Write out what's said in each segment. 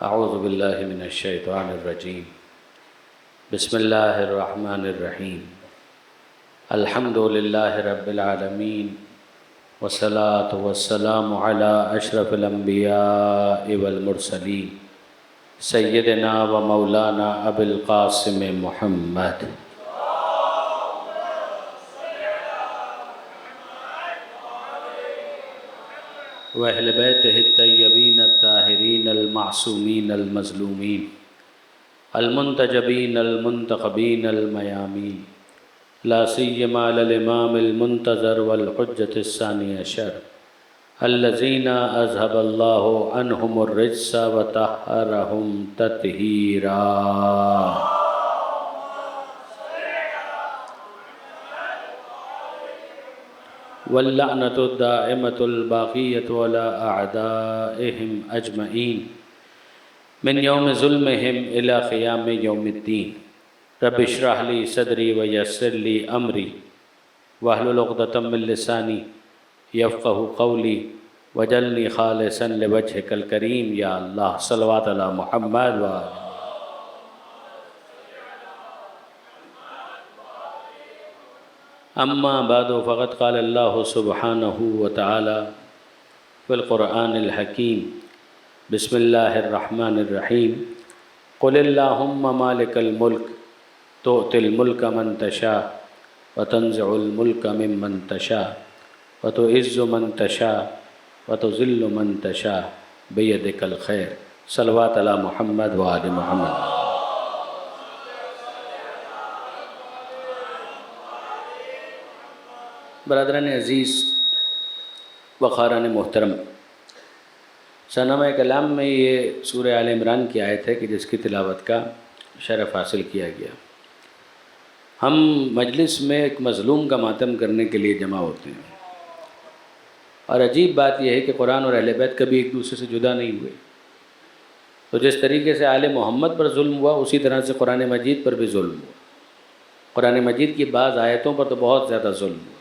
اعوذ باللہ من الشیطان الرجیم بسم اللہ الرحمن الرحیم الحمد للہ رب العالمین والصلاة والسلام علی اشرف الانبیاء والمرسلین سیدنا و مولانا ابی القاسم محمد وأہل بیتہ الطیبین الطاہرین المعصومین المظلومین المنتجبین المنتخبین المیامین لا سیما للامام المنتظر والحجة الثانی عشر الذین اذهب اللہ عنہم الرجس وطہرہم تطہیرا۔ واللعنة الدائمة الباقية على أعدائهم أجمعين من يوم ظلمهم إلى قيام يوم الدين رب اشرح لي صدري ويسر لي أمري واحلل عقدة من لساني يفقهوا قولي واجعلني خالصا لوجهك الكريم يا الله صلوات على محمد وآله۔ اما بعد فقد قال اللہ سبحانہ وتعالی فی القرآن الحکیم بسم اللہ الرحمن الرحیم قل اللہم مالک الملک تؤتی الملک من تشاء وتنزع الملک ممن تشاء وتعز من تشاء وتذل من تشاء بیدک الخیر۔ صلوات علی محمد وآل محمد۔ برادران عزیز وخاران محترم، سنامہ کلام میں یہ سورہ آل عمران کی آیت ہے کہ جس کی تلاوت کا شرف حاصل کیا گیا۔ ہم مجلس میں ایک مظلوم کا ماتم کرنے کے لیے جمع ہوتے ہیں، اور عجیب بات یہ ہے کہ قرآن اور اہل بیت کبھی ایک دوسرے سے جدا نہیں ہوئے۔ تو جس طریقے سے آل محمد پر ظلم ہوا، اسی طرح سے قرآن مجید پر بھی ظلم ہوا۔ قرآن مجید کی بعض آیتوں پر تو بہت زیادہ ظلم ہوا۔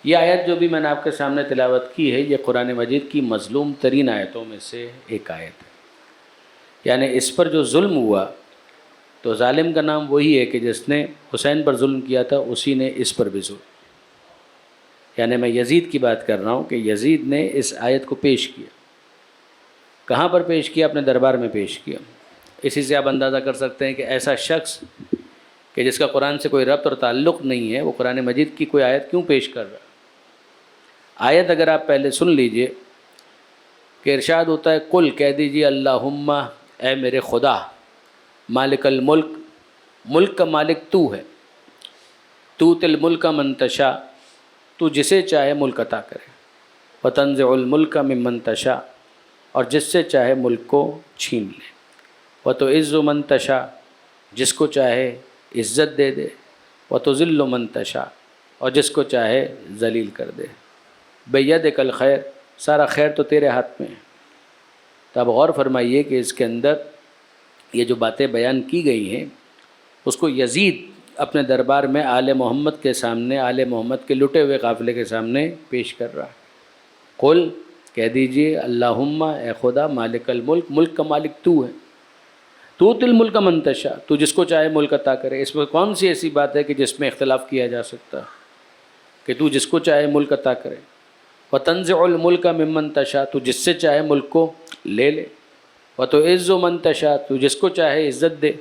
یہ آیت جو بھی میں نے آپ کے سامنے تلاوت کی ہے، یہ قرآن مجید کی مظلوم ترین آیتوں میں سے ایک آیت ہے۔ یعنی اس پر جو ظلم ہوا تو ظالم کا نام وہی ہے کہ جس نے حسین پر ظلم کیا تھا، اسی نے اس پر بھی ظلم۔ یعنی میں یزید کی بات کر رہا ہوں کہ یزید نے اس آیت کو پیش کیا۔ کہاں پر پیش کیا؟ اپنے دربار میں پیش کیا۔ اسی سے آپ اندازہ کر سکتے ہیں کہ ایسا شخص کہ جس کا قرآن سے کوئی ربط اور تعلق نہیں ہے، وہ قرآن مجید کی کوئی آیت کیوں پیش کر رہا ہے؟ آیت اگر آپ پہلے سن لیجئے کہ ارشاد ہوتا ہے قل، کہہ دیجئے اللہم، اے میرے خدا، مالک الملک، ملک کا مالک تو ہے، تؤتی الملک من تشاء، تو جسے چاہے ملک عطا کرے، وتنزع الملک ممن تشاء، اور جس سے چاہے ملک کو چھین لے، وتعز من تشاء، جس کو چاہے عزت دے دے، وتذل من تشاء، اور جس کو چاہے ذلیل کر دے، بیدک الخیر، سارا خیر تو تیرے ہاتھ میں ہے۔ تو اب غور فرمائیے کہ اس کے اندر یہ جو باتیں بیان کی گئی ہیں، اس کو یزید اپنے دربار میں آل محمد کے سامنے، آل محمد کے لٹے ہوئے قافلے کے سامنے پیش کر رہا ہے۔ قل، کہہ دیجئے اللہم، اے خدا، مالک الملک، ملک کا مالک تو ہے، تؤتی الملک من تشاء، تو جس کو چاہے ملک عطا کرے۔ اس میں کون سی ایسی بات ہے کہ جس میں اختلاف کیا جا سکتا ہے کہ تو جس کو چاہے ملک عطا کرے؟ وتنزع الملک ممن تشاء، تو جس سے چاہے ملک کو لے لے، وتعز من تشاء، تو جس کو چاہے عزت دے،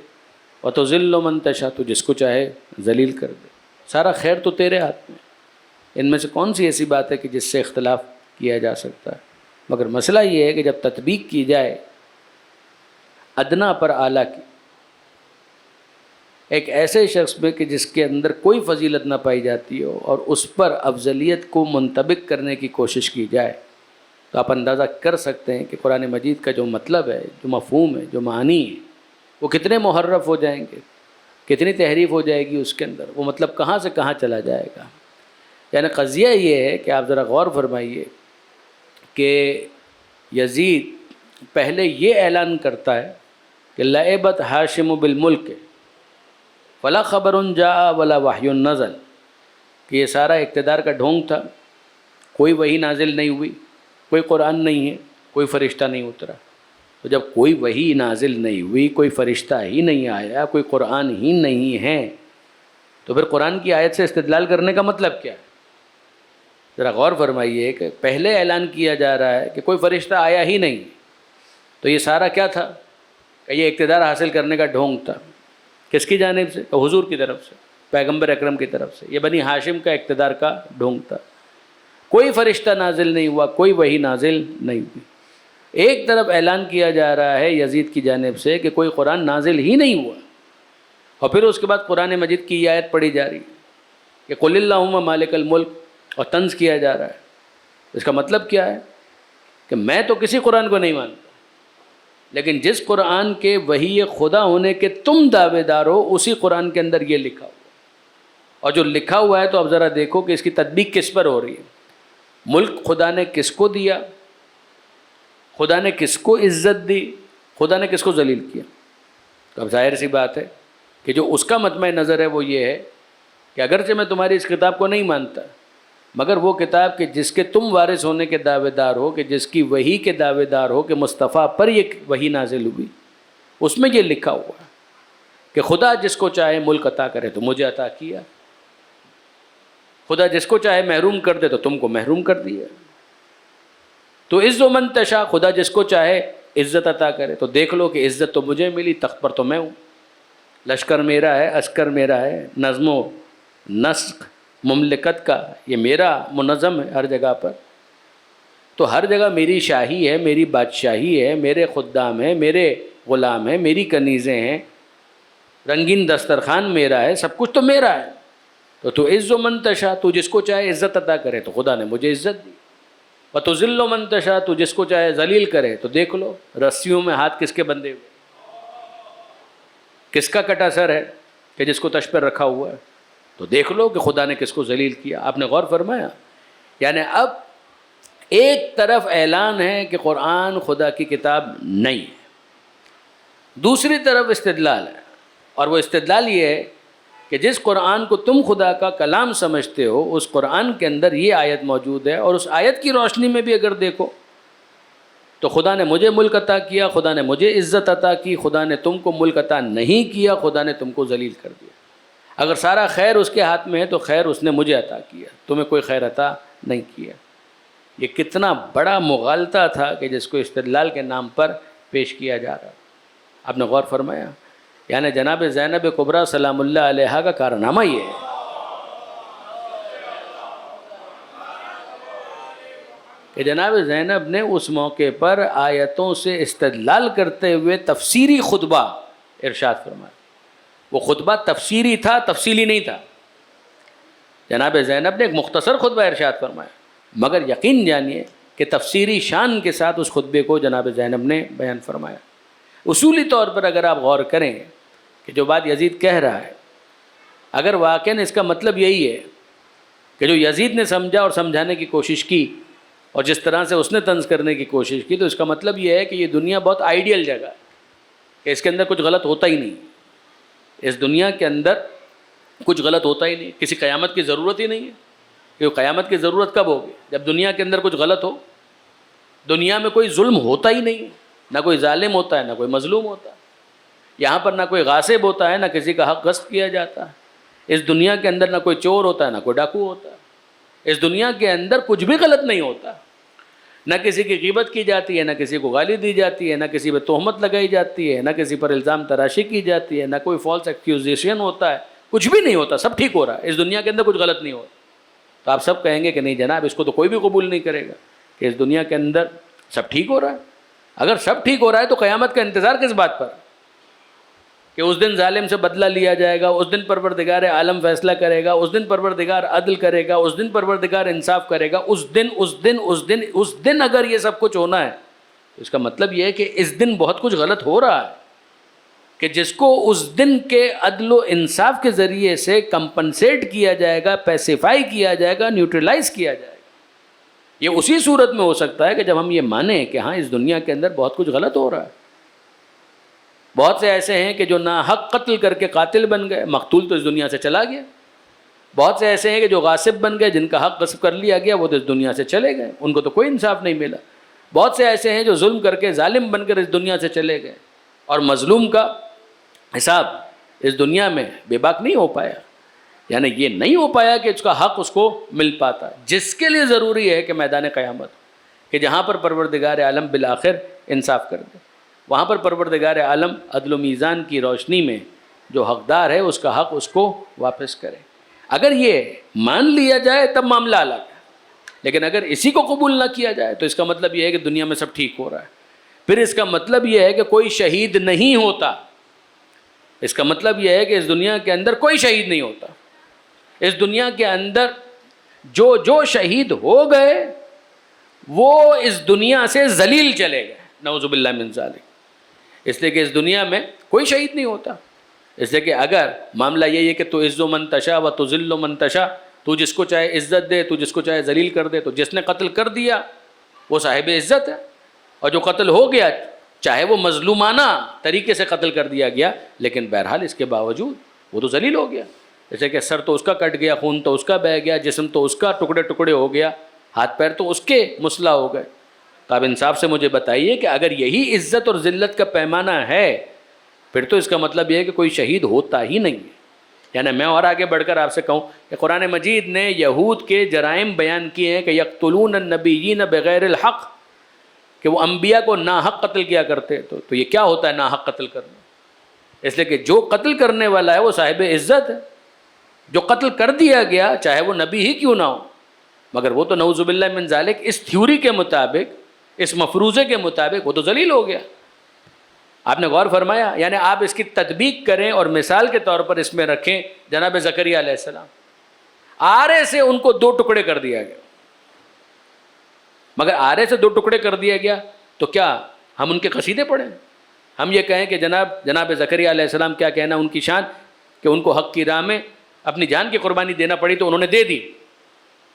وتذل من تشاء، تو جس کو چاہے ذلیل کر دے۔ سارا خیر تو تیرے ہاتھ میں۔ ان میں سے کون سی ایسی بات ہے کہ جس سے اختلاف کیا جا سکتا ہے؟ مگر مسئلہ یہ ہے کہ جب تطبیق کی جائے ادنا پر اعلیٰ کی، ایک ایسے شخص میں کہ جس کے اندر کوئی فضیلت نہ پائی جاتی ہو، اور اس پر افضلیت کو منطبق کرنے کی کوشش کی جائے، تو آپ اندازہ کر سکتے ہیں کہ قرآن مجید کا جو مطلب ہے، جو مفہوم ہے، جو معنی ہے، وہ کتنے محرف ہو جائیں گے، کتنی تحریف ہو جائے گی اس کے اندر، وہ مطلب کہاں سے کہاں چلا جائے گا۔ یعنی قضیہ یہ ہے کہ آپ ذرا غور فرمائیے کہ یزید پہلے یہ اعلان کرتا ہے کہ لعبت ہاشم بالملک فلا خبر جاء ولا وحی نزل، کہ یہ سارا اقتدار کا ڈھونگ تھا، کوئی وحی نازل نہیں ہوئی، کوئی قرآن نہیں ہے، کوئی فرشتہ نہیں اترا۔ تو جب کوئی وحی نازل نہیں ہوئی، کوئی فرشتہ ہی نہیں آیا، کوئی قرآن ہی نہیں ہے، تو پھر قرآن کی آیت سے استدلال کرنے کا مطلب کیا ہے؟ ذرا غور فرمائیے کہ پہلے اعلان کیا جا رہا ہے کہ کوئی فرشتہ آیا ہی نہیں، تو یہ سارا کیا تھا؟ کہ یہ اقتدار حاصل کرنے کا ڈھونگ تھا. کس کی جانب سے؟ کہ حضور کی طرف سے، پیغمبر اکرم کی طرف سے. یہ بنی ہاشم کا اقتدار کا ڈھونگ تھا. کوئی فرشتہ نازل نہیں ہوا، کوئی وحی نازل نہیں ہوئی. ایک طرف اعلان کیا جا رہا ہے یزید کی جانب سے کہ کوئی قرآن نازل ہی نہیں ہوا، اور پھر اس کے بعد قرآن مجید کی یہ آیت پڑھی جا رہی ہے کہ قل اللہم مالک الملک، اور طنز کیا جا رہا ہے. اس کا مطلب کیا ہے؟ کہ میں تو کسی قرآن کو نہیں مانتا، لیکن جس قرآن کے وحی خدا ہونے کے تم دعوے دار ہو، اسی قرآن کے اندر یہ لکھا ہوا، اور جو لکھا ہوا ہے تو اب ذرا دیکھو کہ اس کی تطبیق کس پر ہو رہی ہے. ملک خدا نے کس کو دیا؟ خدا نے کس کو عزت دی؟ خدا نے کس کو ذلیل کیا؟ تو اب ظاہر سی بات ہے کہ جو اس کا مطمع نظر ہے وہ یہ ہے کہ اگرچہ میں تمہاری اس کتاب کو نہیں مانتا، مگر وہ کتاب کہ جس کے تم وارث ہونے کے دعوے دار ہو، کہ جس کی وحی کے دعوے دار ہو، کہ مصطفیٰ پر یہ وحی نازل ہوئی، اس میں یہ لکھا ہوا ہے کہ خدا جس کو چاہے ملک عطا کرے تو مجھے عطا کیا، خدا جس کو چاہے محروم کر دے تو تم کو محروم کر دیا. تو عز و من تشاء، خدا جس کو چاہے عزت عطا کرے. تو دیکھ لو کہ عزت تو مجھے ملی، تخت پر تو میں ہوں، لشکر میرا ہے، عسکر میرا ہے، نظم و نسق مملکت کا یہ میرا منظم ہے ہر جگہ پر. تو ہر جگہ میری شاہی ہے، میری بادشاہی ہے، میرے خدام ہیں، میرے غلام ہیں، میری کنیزیں ہیں، رنگین دسترخوان میرا ہے، سب کچھ تو میرا ہے. تو عز و من تشاء، تو جس کو چاہے عزت عطا کرے تو خدا نے مجھے عزت دی. وتذل من تشاء، تو جس کو چاہے ذلیل کرے. تو دیکھ لو رسیوں میں ہاتھ کس کے بندھے ہوئے، کس کا کٹا سر ہے کہ جس کو تش پر رکھا ہوا ہے. تو دیکھ لو کہ خدا نے کس کو ذلیل کیا. آپ نے غور فرمایا؟ یعنی اب ایک طرف اعلان ہے کہ قرآن خدا کی کتاب نہیں ہے، دوسری طرف استدلال ہے، اور وہ استدلال یہ ہے کہ جس قرآن کو تم خدا کا کلام سمجھتے ہو، اس قرآن کے اندر یہ آیت موجود ہے، اور اس آیت کی روشنی میں بھی اگر دیکھو تو خدا نے مجھے ملک عطا کیا، خدا نے مجھے عزت عطا کی، خدا نے تم کو ملک عطا نہیں کیا، خدا نے تم کو ذلیل کر دیا. اگر سارا خیر اس کے ہاتھ میں ہے تو خیر اس نے مجھے عطا کیا، تمہیں کوئی خیر عطا نہیں کیا. یہ کتنا بڑا مغالطہ تھا کہ جس کو استدلال کے نام پر پیش کیا جا رہا. آپ نے غور فرمایا؟ یعنی جناب زینب کبریٰ سلام اللہ علیہا کا کارنامہ یہ ہے کہ جناب زینب نے اس موقع پر آیتوں سے استدلال کرتے ہوئے تفسیری خطبہ ارشاد فرمایا. وہ خطبہ تفسیری تھا، تفصیلی نہیں تھا. جناب زینب نے ایک مختصر خطبہ ارشاد فرمایا، مگر یقین جانیے کہ تفسیری شان کے ساتھ اس خطبے کو جناب زینب نے بیان فرمایا. اصولی طور پر اگر آپ غور کریں کہ جو بات یزید کہہ رہا ہے، اگر واقعاً اس کا مطلب یہی ہے کہ جو یزید نے سمجھا اور سمجھانے کی کوشش کی اور جس طرح سے اس نے طنز کرنے کی کوشش کی، تو اس کا مطلب یہ ہے کہ یہ دنیا بہت آئیڈیل جگہ ہے، کہ اس کے اندر کچھ غلط ہوتا ہی نہیں. اس دنیا کے اندر کچھ غلط ہوتا ہی نہیں، کسی قیامت کی ضرورت ہی نہیں ہے. کہ قیامت کی ضرورت کب ہوگی؟ جب دنیا کے اندر کچھ غلط ہو. دنیا میں کوئی ظلم ہوتا ہی نہیں، نہ کوئی ظالم ہوتا ہے، نہ کوئی مظلوم ہوتا ہے. یہاں پر نہ کوئی غاصب ہوتا ہے، نہ کسی کا حق غصب کیا جاتا ہے. اس دنیا کے اندر نہ کوئی چور ہوتا ہے، نہ کوئی ڈاکو ہوتا ہے. اس دنیا کے اندر کچھ بھی غلط نہیں ہوتا. نہ کسی کی غیبت کی جاتی ہے، نہ کسی کو گالی دی جاتی ہے، نہ کسی پہ تہمت لگائی جاتی ہے، نہ کسی پر الزام تراشی کی جاتی ہے، نہ کوئی فالس ایکیوزیشن ہوتا ہے. کچھ بھی نہیں ہوتا، سب ٹھیک ہو رہا ہے. اس دنیا کے اندر کچھ غلط نہیں ہوتا. تو آپ سب کہیں گے کہ نہیں جناب، اس کو تو کوئی بھی قبول نہیں کرے گا کہ اس دنیا کے اندر سب ٹھیک ہو رہا ہے. اگر سب ٹھیک ہو رہا ہے تو قیامت کا انتظار کس بات پر؟ کہ اس دن ظالم سے بدلہ لیا جائے گا، اس دن پروردگار عالم فیصلہ کرے گا، اس دن پروردگار عدل کرے گا، اس دن پروردگار انصاف کرے گا. اس دن اگر یہ سب کچھ ہونا ہے تو اس کا مطلب یہ ہے کہ اس دن بہت کچھ غلط ہو رہا ہے، کہ جس کو اس دن کے عدل و انصاف کے ذریعے سے کمپنسیٹ کیا جائے گا، پیسیفائی کیا جائے گا، نیوٹرلائز کیا جائے گا. یہ اسی صورت میں ہو سکتا ہے کہ جب ہم یہ مانیں کہ ہاں اس دنیا کے اندر بہت کچھ غلط ہو رہا ہے. بہت سے ایسے ہیں کہ جو ناحق قتل کر کے قاتل بن گئے، مقتول تو اس دنیا سے چلا گیا. بہت سے ایسے ہیں کہ جو غاصب بن گئے، جن کا حق غصب کر لیا گیا، وہ تو اس دنیا سے چلے گئے، ان کو تو کوئی انصاف نہیں ملا. بہت سے ایسے ہیں جو ظلم کر کے ظالم بن کر اس دنیا سے چلے گئے، اور مظلوم کا حساب اس دنیا میں بے باک نہیں ہو پایا، یعنی یہ نہیں ہو پایا کہ اس کا حق اس کو مل پاتا، جس کے لیے ضروری ہے کہ میدان قیامت کہ جہاں پر پروردگار عالم بالآخر انصاف کر دے، وہاں پر پروردگار عالم عدل و میزان کی روشنی میں جو حقدار ہے اس کا حق اس کو واپس کرے۔ اگر یہ مان لیا جائے تب معاملہ الگ ہے، لیکن اگر اسی کو قبول نہ کیا جائے تو اس کا مطلب یہ ہے کہ دنیا میں سب ٹھیک ہو رہا ہے، پھر اس کا مطلب یہ ہے کہ کوئی شہید نہیں ہوتا، اس کا مطلب یہ ہے کہ اس دنیا کے اندر کوئی شہید نہیں ہوتا، اس دنیا کے اندر جو شہید ہو گئے وہ اس دنیا سے ذلیل چلے گئے، نعوذ باللہ من ذالک، اس لیے کہ اس دنیا میں کوئی شہید نہیں ہوتا۔ اس لیے کہ اگر معاملہ یہی ہے کہ تو عز من تشاء و تذل من تشاء، تو جس کو چاہے عزت دے، تو جس کو چاہے ذلیل کر دے، تو جس نے قتل کر دیا وہ صاحب عزت ہے، اور جو قتل ہو گیا چاہے وہ مظلومانہ طریقے سے قتل کر دیا گیا لیکن بہرحال اس کے باوجود وہ تو ذلیل ہو گیا، جیسے کہ سر تو اس کا کٹ گیا، خون تو اس کا بہہ گیا، جسم تو اس کا ٹکڑے ٹکڑے ہو گیا، ہاتھ پیر تو اس کے مسلح ہو گئے۔ تو آپ انصاف سے مجھے بتائیے کہ اگر یہی عزت اور ذلت کا پیمانہ ہے پھر تو اس کا مطلب یہ ہے کہ کوئی شہید ہوتا ہی نہیں ہے۔ یعنی میں اور آگے بڑھ کر آپ سے کہوں کہ قرآن مجید نے یہود کے جرائم بیان کیے ہیں کہ یقتلون النبیین بغیر الحق، کہ وہ انبیاء کو ناحق قتل کیا کرتے، تو یہ کیا ہوتا ہے ناحق قتل کرنا؟ اس لیے کہ جو قتل کرنے والا ہے وہ صاحب عزت ہے، جو قتل کر دیا گیا چاہے وہ نبی ہی کیوں نہ ہو، مگر وہ تو نعوذ باللہ من ذالک اس تھیوری کے مطابق، اس مفروضے کے مطابق وہ تو ذلیل ہو گیا۔ آپ نے غور فرمایا؟ یعنی آپ اس کی تطبیق کریں اور مثال کے طور پر اس میں رکھیں جناب زکریا علیہ السلام، آرے سے ان کو 2 ٹکڑے کر دیا گیا، مگر آرے سے 2 ٹکڑے کر دیا گیا تو کیا ہم ان کے قصیدے پڑھیں؟ ہم یہ کہیں کہ جناب زکریا علیہ السلام کیا کہنا ان کی شان کہ ان کو حق کی راہ میں اپنی جان کی قربانی دینا پڑی تو انہوں نے دے دی،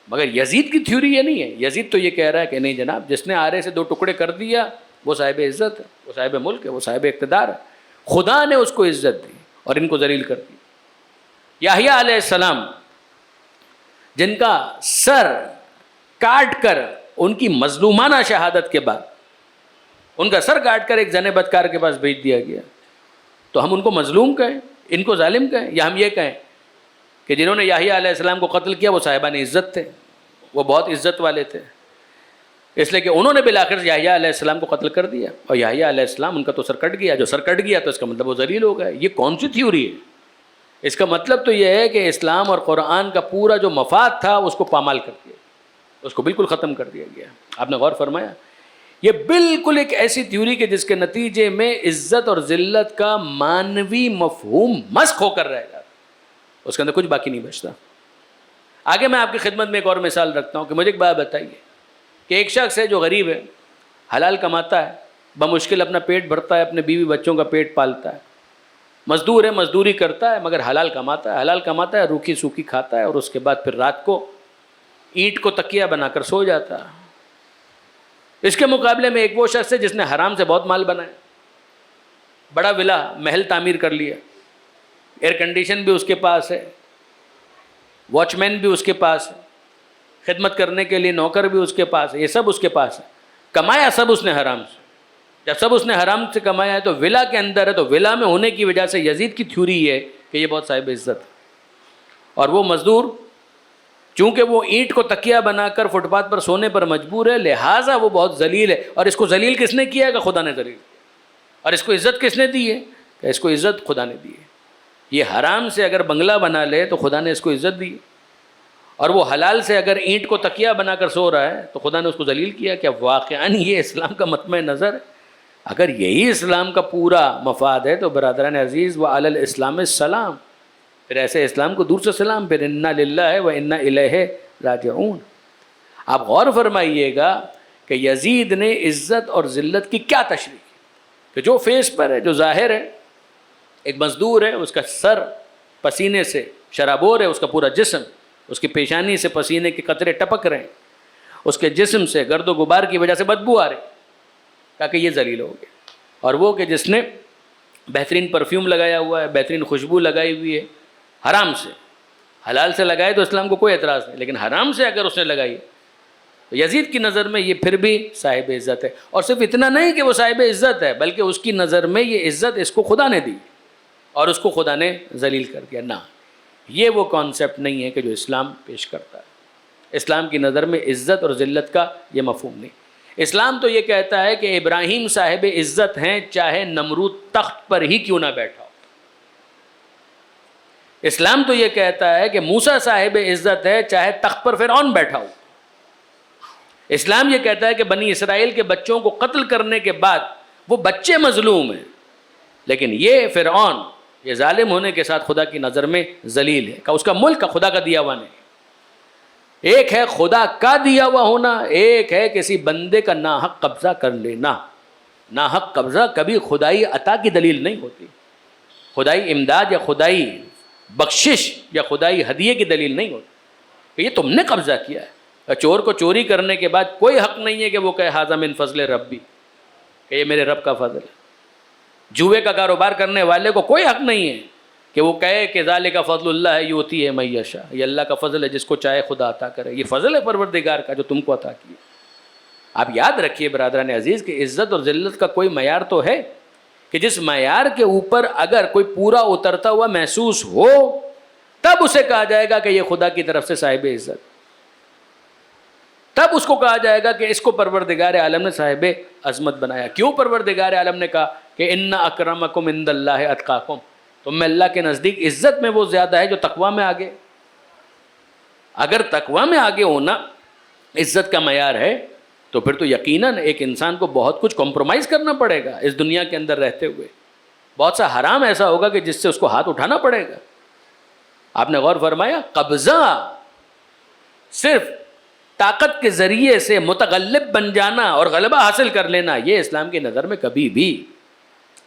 مگر یزید کی تھیوری یہ نہیں ہے۔ یزید تو یہ کہہ رہا ہے کہ نہیں جناب، جس نے آرے سے 2 ٹکڑے کر دیا وہ صاحب عزت ہے، وہ صاحب ملک ہے، وہ صاحب اقتدار ہے، خدا نے اس کو عزت دی اور ان کو ذلیل کر دی۔ یحییٰ علیہ السلام جن کا سر کاٹ کر ان کی مظلومانہ شہادت کے بعد ان کا سر کاٹ کر ایک زن بدکار کے پاس بھیج دیا گیا، تو ہم ان کو مظلوم کہیں، ان کو ظالم کہیں، یا ہم یہ کہیں کہ جنہوں نے یحییٰ علیہ السلام کو قتل کیا وہ صاحبان عزت تھے، وہ بہت عزت والے تھے، اس لیے کہ انہوں نے بالآخر یحییٰ علیہ السلام کو قتل کر دیا، اور یحییٰ علیہ السلام ان کا تو سر کٹ گیا، جو سر کٹ گیا تو اس کا مطلب وہ ذلیل ہو گئے۔ یہ کون سی تھیوری ہے؟ اس کا مطلب تو یہ ہے کہ اسلام اور قرآن کا پورا جو مفاد تھا اس کو پامال کر دیا، اس کو بالکل ختم کر دیا گیا۔ آپ نے غور فرمایا؟ یہ بالکل ایک ایسی تھیوری کہ جس کے نتیجے میں عزت اور ذلت کا مانوی مفہوم مسخ ہو کر رہ جاتا، اس کے اندر کچھ باقی نہیں بچتا۔ آگے میں آپ کی خدمت میں ایک اور مثال رکھتا ہوں کہ مجھے ایک بات بتائیے کہ ایک شخص ہے جو غریب ہے، حلال کماتا ہے، بمشکل اپنا پیٹ بھرتا ہے، اپنے بیوی بچوں کا پیٹ پالتا ہے، مزدور ہے، مزدوری کرتا ہے مگر حلال کماتا ہے، روکھی سوکھی کھاتا ہے، اور اس کے بعد پھر رات کو اینٹ کو تکیہ بنا کر سو جاتا ہے۔ اس کے مقابلے میں ایک وہ شخص ہے جس نے حرام سے بہت مال بنایا، بڑا ولا محل تعمیر کر لیا، ایئر کنڈیشن بھی اس کے پاس ہے، واچ مین بھی اس کے پاس ہے، خدمت کرنے کے لیے نوکر بھی اس کے پاس ہے، یہ سب اس کے پاس ہے، کمایا سب اس نے حرام سے۔ جب سب اس نے حرام سے کمایا ہے تو ولا کے اندر ہے، تو ولا میں ہونے کی وجہ سے یزید کی تھیوری ہے کہ یہ بہت صاحب عزت ہے، اور وہ مزدور چونکہ وہ اینٹ کو تکیہ بنا کر فٹ پاتھ پر سونے پر مجبور ہے، لہٰذا وہ بہت ذلیل ہے، اور اس کو ذلیل کس نے کیا ہے؟ کہ خدا نے ذلیل کیا، اور اس کو عزت کس نے دی ہے؟ کہ اس کو عزت خدا نے دی ہے۔ یہ حرام سے اگر بنگلہ بنا لے تو خدا نے اس کو عزت دی، اور وہ حلال سے اگر اینٹ کو تکیہ بنا کر سو رہا ہے تو خدا نے اس کو ذلیل کیا۔ کیا واقعاً یہ اسلام کا مطمع نظر ہے؟ اگر یہی اسلام کا پورا مفاد ہے تو برادران عزیز وعلی الاسلام السلام، پھر ایسے اسلام کو دور سے سلام، پھر انا للہ و انا الیہ راجعون۔ آپ غور فرمائیے گا کہ یزید نے عزت اور ذلت کی کیا تشریح کی، کہ جو فیس پر ہے، جو ظاہر ہے، ایک مزدور ہے، اس کا سر پسینے سے شرابور ہے، اس کا پورا جسم، اس کی پیشانی سے پسینے کے قطرے ٹپک رہے ہیں، اس کے جسم سے گرد و غبار کی وجہ سے بدبو آ رہی، تاکہ یہ ذلیل ہو گیا۔ اور وہ کہ جس نے بہترین پرفیوم لگایا ہوا ہے، بہترین خوشبو لگائی ہوئی ہے، حرام سے، حلال سے لگائے تو اسلام کو کوئی اعتراض نہیں، لیکن حرام سے اگر اس نے لگائی تو یزید کی نظر میں یہ پھر بھی صاحب عزت ہے، اور صرف اتنا نہیں کہ وہ صاحب عزت ہے، بلکہ اس کی نظر میں یہ عزت اس کو خدا نے دی اور اس کو خدا نے ذلیل کر دیا۔ نہ، یہ وہ کانسیپٹ نہیں ہے کہ جو اسلام پیش کرتا ہے۔ اسلام کی نظر میں عزت اور ذلت کا یہ مفہوم نہیں۔ اسلام تو یہ کہتا ہے کہ ابراہیم صاحب عزت ہیں چاہے نمرود تخت پر ہی کیوں نہ بیٹھا ہو۔ اسلام تو یہ کہتا ہے کہ موسیٰ صاحب عزت ہے چاہے تخت پر فرعون بیٹھا ہو۔ اسلام یہ کہتا ہے کہ بنی اسرائیل کے بچوں کو قتل کرنے کے بعد وہ بچے مظلوم ہیں، لیکن یہ فرعون یہ ظالم ہونے کے ساتھ خدا کی نظر میں ذلیل ہے، کہ اس کا ملک کا خدا کا دیا ہوا نہیں۔ ایک ہے خدا کا دیا ہوا ہونا، ایک ہے کسی بندے کا ناحق قبضہ کر لینا۔ ناحق قبضہ کبھی خدائی عطا کی دلیل نہیں ہوتی، خدائی امداد یا خدائی بخشش یا خدائی ہدیے کی دلیل نہیں ہوتی کہ یہ تم نے قبضہ کیا ہے۔ چور کو چوری کرنے کے بعد کوئی حق نہیں ہے کہ وہ کہے ھذا من فضل ربی، کہ یہ میرے رب کا فضل ہے۔ جوئے کا کاروبار کرنے والے کو کوئی حق نہیں ہے کہ وہ کہے کہ ذالک فضل اللہ یؤتیہ من یشاء، یہ اللہ کا فضل ہے جس کو چاہے خدا عطا کرے۔ یہ فضل ہے پروردگار کا جو تم کو عطا کیا۔ آپ یاد رکھیے برادران عزیز کہ عزت اور ذلت کا کوئی معیار تو ہے کہ جس معیار کے اوپر اگر کوئی پورا اترتا ہوا محسوس ہو تب اسے کہا جائے گا کہ یہ خدا کی طرف سے صاحب عزت، تب اس کو کہا جائے گا کہ اس کو پروردگار عالم نے صاحب عظمت بنایا۔ کیوں پروردگار عالم نے کہا کہ ان اکرمکم عند اللہ اتقاکم، تم میں اللہ کے نزدیک عزت میں وہ زیادہ ہے جو تقویٰ میں آگے۔ اگر تقویٰ میں آگے ہونا عزت کا معیار ہے تو پھر تو یقیناً ایک انسان کو بہت کچھ کمپرومائز کرنا پڑے گا اس دنیا کے اندر رہتے ہوئے۔ بہت سا حرام ایسا ہوگا کہ جس سے اس کو ہاتھ اٹھانا پڑے گا۔ آپ نے غور فرمایا، قبضہ صرف طاقت کے ذریعے سے متغلب بن جانا اور غلبہ حاصل کر لینا، یہ اسلام کی نظر میں کبھی بھی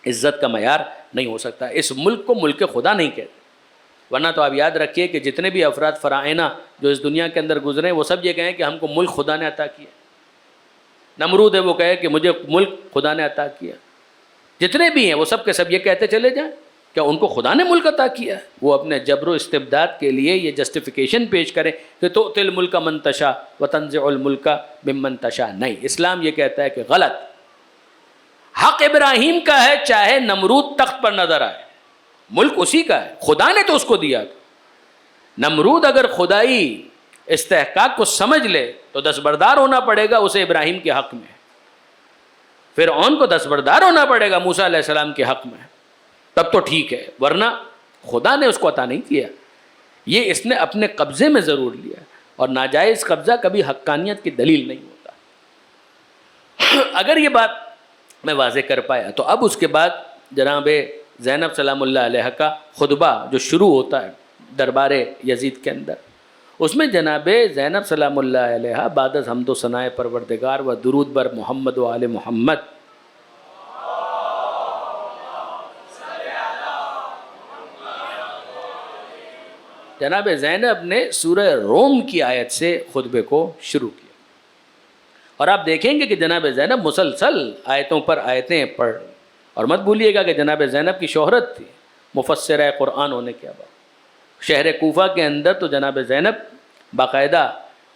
عزت کا معیار نہیں ہو سکتا۔ اس ملک کو ملک خدا نہیں کہتے، ورنہ تو آپ یاد رکھیے کہ جتنے بھی افراد فرائض جو اس دنیا کے اندر گزرے وہ سب یہ کہیں کہ ہم کو ملک خدا نے عطا کیا۔ نمرود ہے وہ کہے کہ مجھے ملک خدا نے عطا کیا۔ جتنے بھی ہیں وہ سب کے سب یہ کہتے چلے جائیں کیا ان کو خدا نے ملک عطا کیا ہے؟ وہ اپنے جبر و استبداد کے لیے یہ جسٹیفیکیشن پیش کریں کہ تؤتی الملک من تشاء وتنزع الملک ممن تشاء۔ نہیں، اسلام یہ کہتا ہے کہ غلط۔ حق ابراہیم کا ہے چاہے نمرود تخت پر نظر آئے، ملک اسی کا ہے، خدا نے تو اس کو دیا۔ نمرود اگر خدائی استحقاق کو سمجھ لے تو دستبردار ہونا پڑے گا اسے ابراہیم کے حق میں، فرعون کو دستبردار ہونا پڑے گا موسیٰ علیہ السلام کے حق میں، تب تو ٹھیک ہے، ورنہ خدا نے اس کو عطا نہیں کیا، یہ اس نے اپنے قبضے میں ضرور لیا، اور ناجائز قبضہ کبھی حقانیت کی دلیل نہیں ہوتا۔ اگر یہ بات میں واضح کر پایا تو اب اس کے بعد جناب زینب سلام اللہ علیہ کا خطبہ جو شروع ہوتا ہے دربار یزید کے اندر، اس میں جناب زینب سلام اللہ علیہ بعد از حمد و ثناء پروردگار و درود بر محمد و آل محمد جناب زینب نے سورہ روم کی آیت سے خطبے کو شروع کیا، اور آپ دیکھیں گے کہ جناب زینب مسلسل آیتوں پر آیتیں پڑھ، اور مت بھولیے گا کہ جناب زینب کی شہرت تھی مفسرہ قرآن ہونے کے بعد۔ شہر کوفہ کے اندر تو جناب زینب باقاعدہ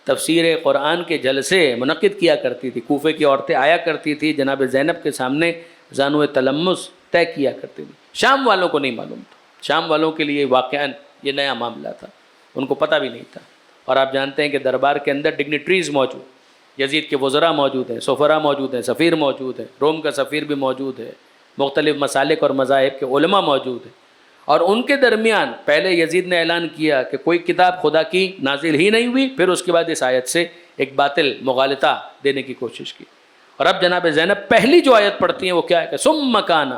تفسیر قرآن کے جلسے منعقد کیا کرتی تھی، کوفے کی عورتیں آیا کرتی تھی جناب زینب کے سامنے زانو تلمس طے کیا کرتی تھی۔ شام والوں کو نہیں معلوم تھا، شام والوں کے لیے واقعاً یہ نیا معاملہ تھا، ان کو پتہ بھی نہیں تھا۔ اور آپ جانتے ہیں کہ دربار کے اندر ڈگنیٹریز موجود، یزید کے وزراء موجود ہیں، سفراء موجود ہیں، سفیر موجود ہے، روم کا سفیر بھی موجود ہے، مختلف مسالک اور مذاہب کے علماء موجود ہیں، اور ان کے درمیان پہلے یزید نے اعلان کیا کہ کوئی کتاب خدا کی نازل ہی نہیں ہوئی، پھر اس کے بعد اس آیت سے ایک باطل مغالطہ دینے کی کوشش کی۔ اور اب جناب زینب پہلی جو آیت پڑھتی ہیں وہ کیا ہے کہ ثم کان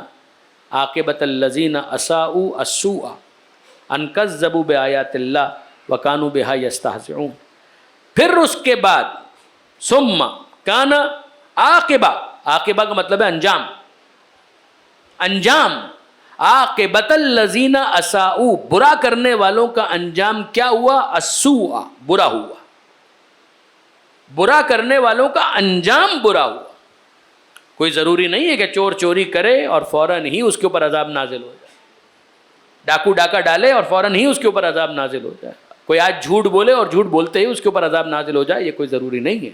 عاقبۃ الذین اساءوا السوء ان کذبوا بآیات اللہ وکانوا بہا یستہزئون۔ پھر اس کے بعد ثم کان عاقبہ، عاقبہ کا مطلب ہے انجام، انجام عاقبۃ الذین اساءوا، برا کرنے والوں کا انجام کیا ہوا؟ السوء، برا ہوا، برا کرنے والوں کا انجام برا ہوا۔ کوئی ضروری نہیں ہے کہ چور چوری کرے اور فوراً ہی اس کے اوپر عذاب نازل ہو جائے، ڈاکو ڈاکہ ڈالے اور فوراً ہی اس کے اوپر عذاب نازل ہو جائے، کوئی آج جھوٹ بولے اور جھوٹ بولتے ہی اس کے اوپر عذاب نازل ہو جائے، یہ کوئی ضروری نہیں ہے۔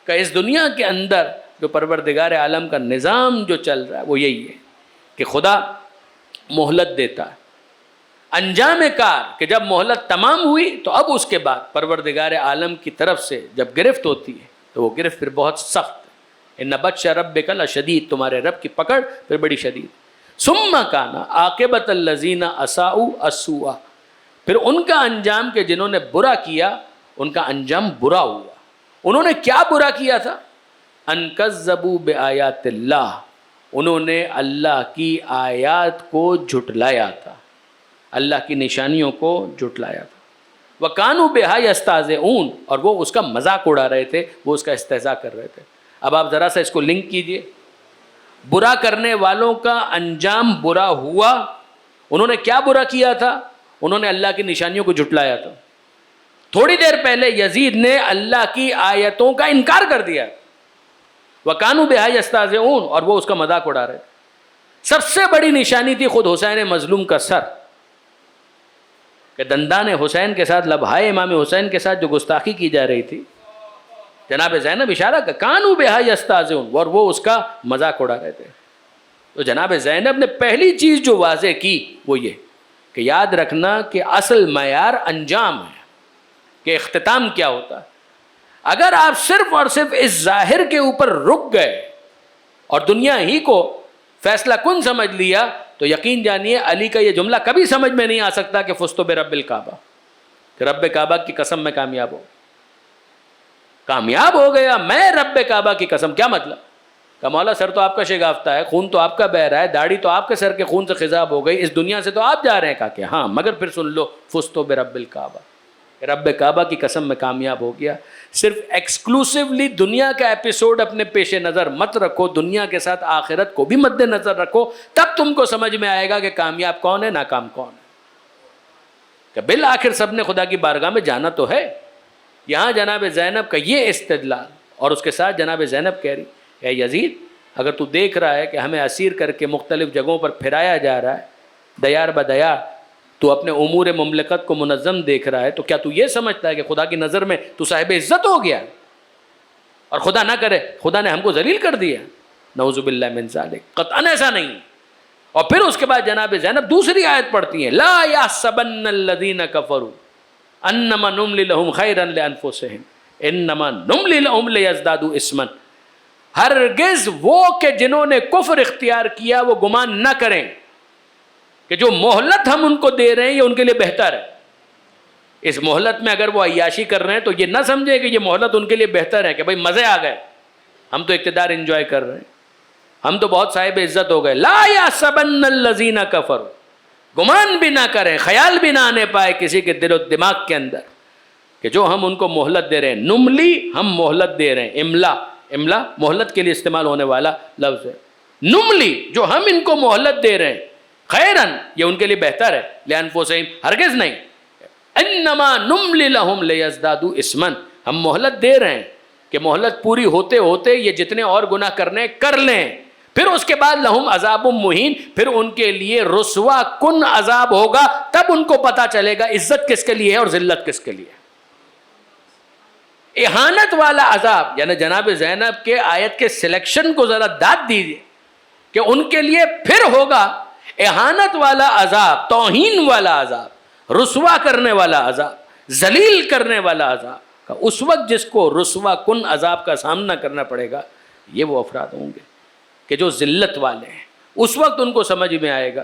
کہ اس دنیا کے اندر جو پروردگار عالم کا نظام جو چل رہا ہے وہ یہی ہے کہ خدا مہلت دیتا ہے، انجام کار کہ جب مہلت تمام ہوئی تو اب اس کے بعد پروردگار عالم کی طرف سے جب گرفت ہوتی ہے تو وہ گرفت پھر بہت سخت ہے، ان بطش ربک لشدید، تمہارے رب کی پکڑ پھر بڑی شدید۔ ثم کان عاقبۃ الذین اساءوا السوء، پھر ان کا انجام کہ جنہوں نے برا کیا ان کا انجام برا ہوا۔ انہوں نے کیا برا کیا تھا؟ ان کذبوا بآیات اللہ، انہوں نے اللہ کی آیات کو جھٹلایا تھا، اللہ کی نشانیوں کو جھٹلایا تھا۔ وَكَانُوا بِهَا يَسْتَهْزِئُونَ، اور وہ اس کا مذاق اڑا رہے تھے، وہ اس کا استہزاء کر رہے تھے۔ اب آپ ذرا سا اس کو لنک کیجئے، برا کرنے والوں کا انجام برا ہوا۔ انہوں نے کیا برا کیا تھا؟ انہوں نے اللہ کی نشانیوں کو جھٹلایا تھا۔ تھوڑی دیر پہلے یزید نے اللہ کی آیتوں کا انکار کر دیا، وَكَانُوا بِهَا يَسْتَهْزِئُونَ، اور وہ اس کا مذاق اڑا رہے تھے۔ سب سے بڑی نشانی تھی خود حسین مظلوم کا سر، کہ دندان حسین کے ساتھ، لبھائے امام حسین کے ساتھ جو گستاخی کی جا رہی تھی، جناب زینب اشارہ کا کانو بہا یستہزئون، اور وہ اس کا مذاق اڑا رہے تھے۔ تو جناب زینب نے پہلی چیز جو واضح کی وہ یہ کہ یاد رکھنا کہ اصل معیار انجام ہے، کہ اختتام کیا ہوتا ہے۔ اگر آپ صرف اور صرف اس ظاہر کے اوپر رک گئے اور دنیا ہی کو فیصلہ کن سمجھ لیا تو یقین جانیے علی کا یہ جملہ کبھی سمجھ میں نہیں آ سکتا کہ فزت برب الکعبہ، کہ رب کعبہ کی قسم میں کامیاب ہو گیا میں رب کعبہ کی قسم۔ کیا مطلب؟ کہ مولا سر تو آپ کا شگافتہ ہے، خون تو آپ کا بہہ رہا ہے، داڑھی تو آپ کے سر کے خون سے خضاب ہو گئی، اس دنیا سے تو آپ جا رہے ہیں۔ کہا کہ ہاں، مگر پھر سن لو فزت برب الکعبہ، رب کعبہ کی قسم میں کامیاب ہو گیا۔ صرف ایکسکلوسیولی دنیا کا ایپیسوڈ اپنے پیش نظر مت رکھو، دنیا کے ساتھ آخرت کو بھی مد نظر رکھو، تب تم کو سمجھ میں آئے گا کہ کامیاب کون ہے، ناکام کون ہے۔ کہ بالآخر سب نے خدا کی بارگاہ میں جانا تو ہے۔ یہاں جناب زینب کا یہ استدلال، اور اس کے ساتھ جناب زینب کہہ رہی اے یزید، اگر تو دیکھ رہا ہے کہ ہمیں اسیر کر کے مختلف جگہوں پر پھرایا جا رہا ہے دیار بدیار، تو اپنے امور مملکت کو منظم دیکھ رہا ہے، تو کیا تو یہ سمجھتا ہے کہ خدا کی نظر میں تو صاحب عزت ہو گیا، اور خدا نہ کرے خدا نے ہم کو ذلیل کر دیا؟ نعوذ باللہ من ذالک، قطعاً ایسا نہیں۔ اور پھر اس کے بعد جناب زینب دوسری آیت پڑھتی ہیں، لا یحسبن الذین کفروا انما نملی لہم خیرا لانفسہم انما نملی لہم لیزدادوا اثما۔ ہرگز وہ کہ جنہوں نے کفر اختیار کیا وہ گمان نہ کریں کہ جو مہلت ہم ان کو دے رہے ہیں یہ ان کے لیے بہتر ہے۔ اس مہلت میں اگر وہ عیاشی کر رہے ہیں تو یہ نہ سمجھے کہ یہ مہلت ان کے لیے بہتر ہے، کہ بھئی مزے آ گئے، ہم تو اقتدار انجوائے کر رہے ہیں، ہم تو بہت صاحب عزت ہو گئے۔ لا یحسبن الذین کفروا، گمان بھی نہ کریں، خیال بھی نہ آنے پائے کسی کے دل و دماغ کے اندر کہ جو ہم ان کو مہلت دے رہے ہیں، نملی ہم مہلت دے رہے ہیں، املا مہلت کے لیے استعمال ہونے والا لفظ ہے، نملی جو ہم ان کو مہلت دے رہے ہیں، خیرن یہ ان کے لیے بہتر ہے، لانفسہم ہرگز نہیں، انما نملی لہم لیزدادوا اثما، ہم مہلت دے رہے ہیں کہ مہلت پوری ہوتے ہوتے یہ جتنے اور گناہ کرنے کر لیں، پھر اس کے بعد لہم عذاب مہین، پھر ان کے لیے رسوا کن عذاب ہوگا، تب ان کو پتا چلے گا عزت کس کے لیے ہے اور ذلت کس کے لیے ہے۔ اہانت والا عذاب، یعنی جناب زینب کے آیت کے سلیکشن کو ذرا داد دیجیے کہ ان کے لیے پھر ہوگا اہانت والا عذاب، توہین والا عذاب، رسوا کرنے والا عذاب، ذلیل کرنے والا عذاب۔ اس وقت جس کو رسوا کن عذاب کا سامنا کرنا پڑے گا یہ وہ افراد ہوں گے کہ جو ذلت والے ہیں۔ اس وقت ان کو سمجھ میں آئے گا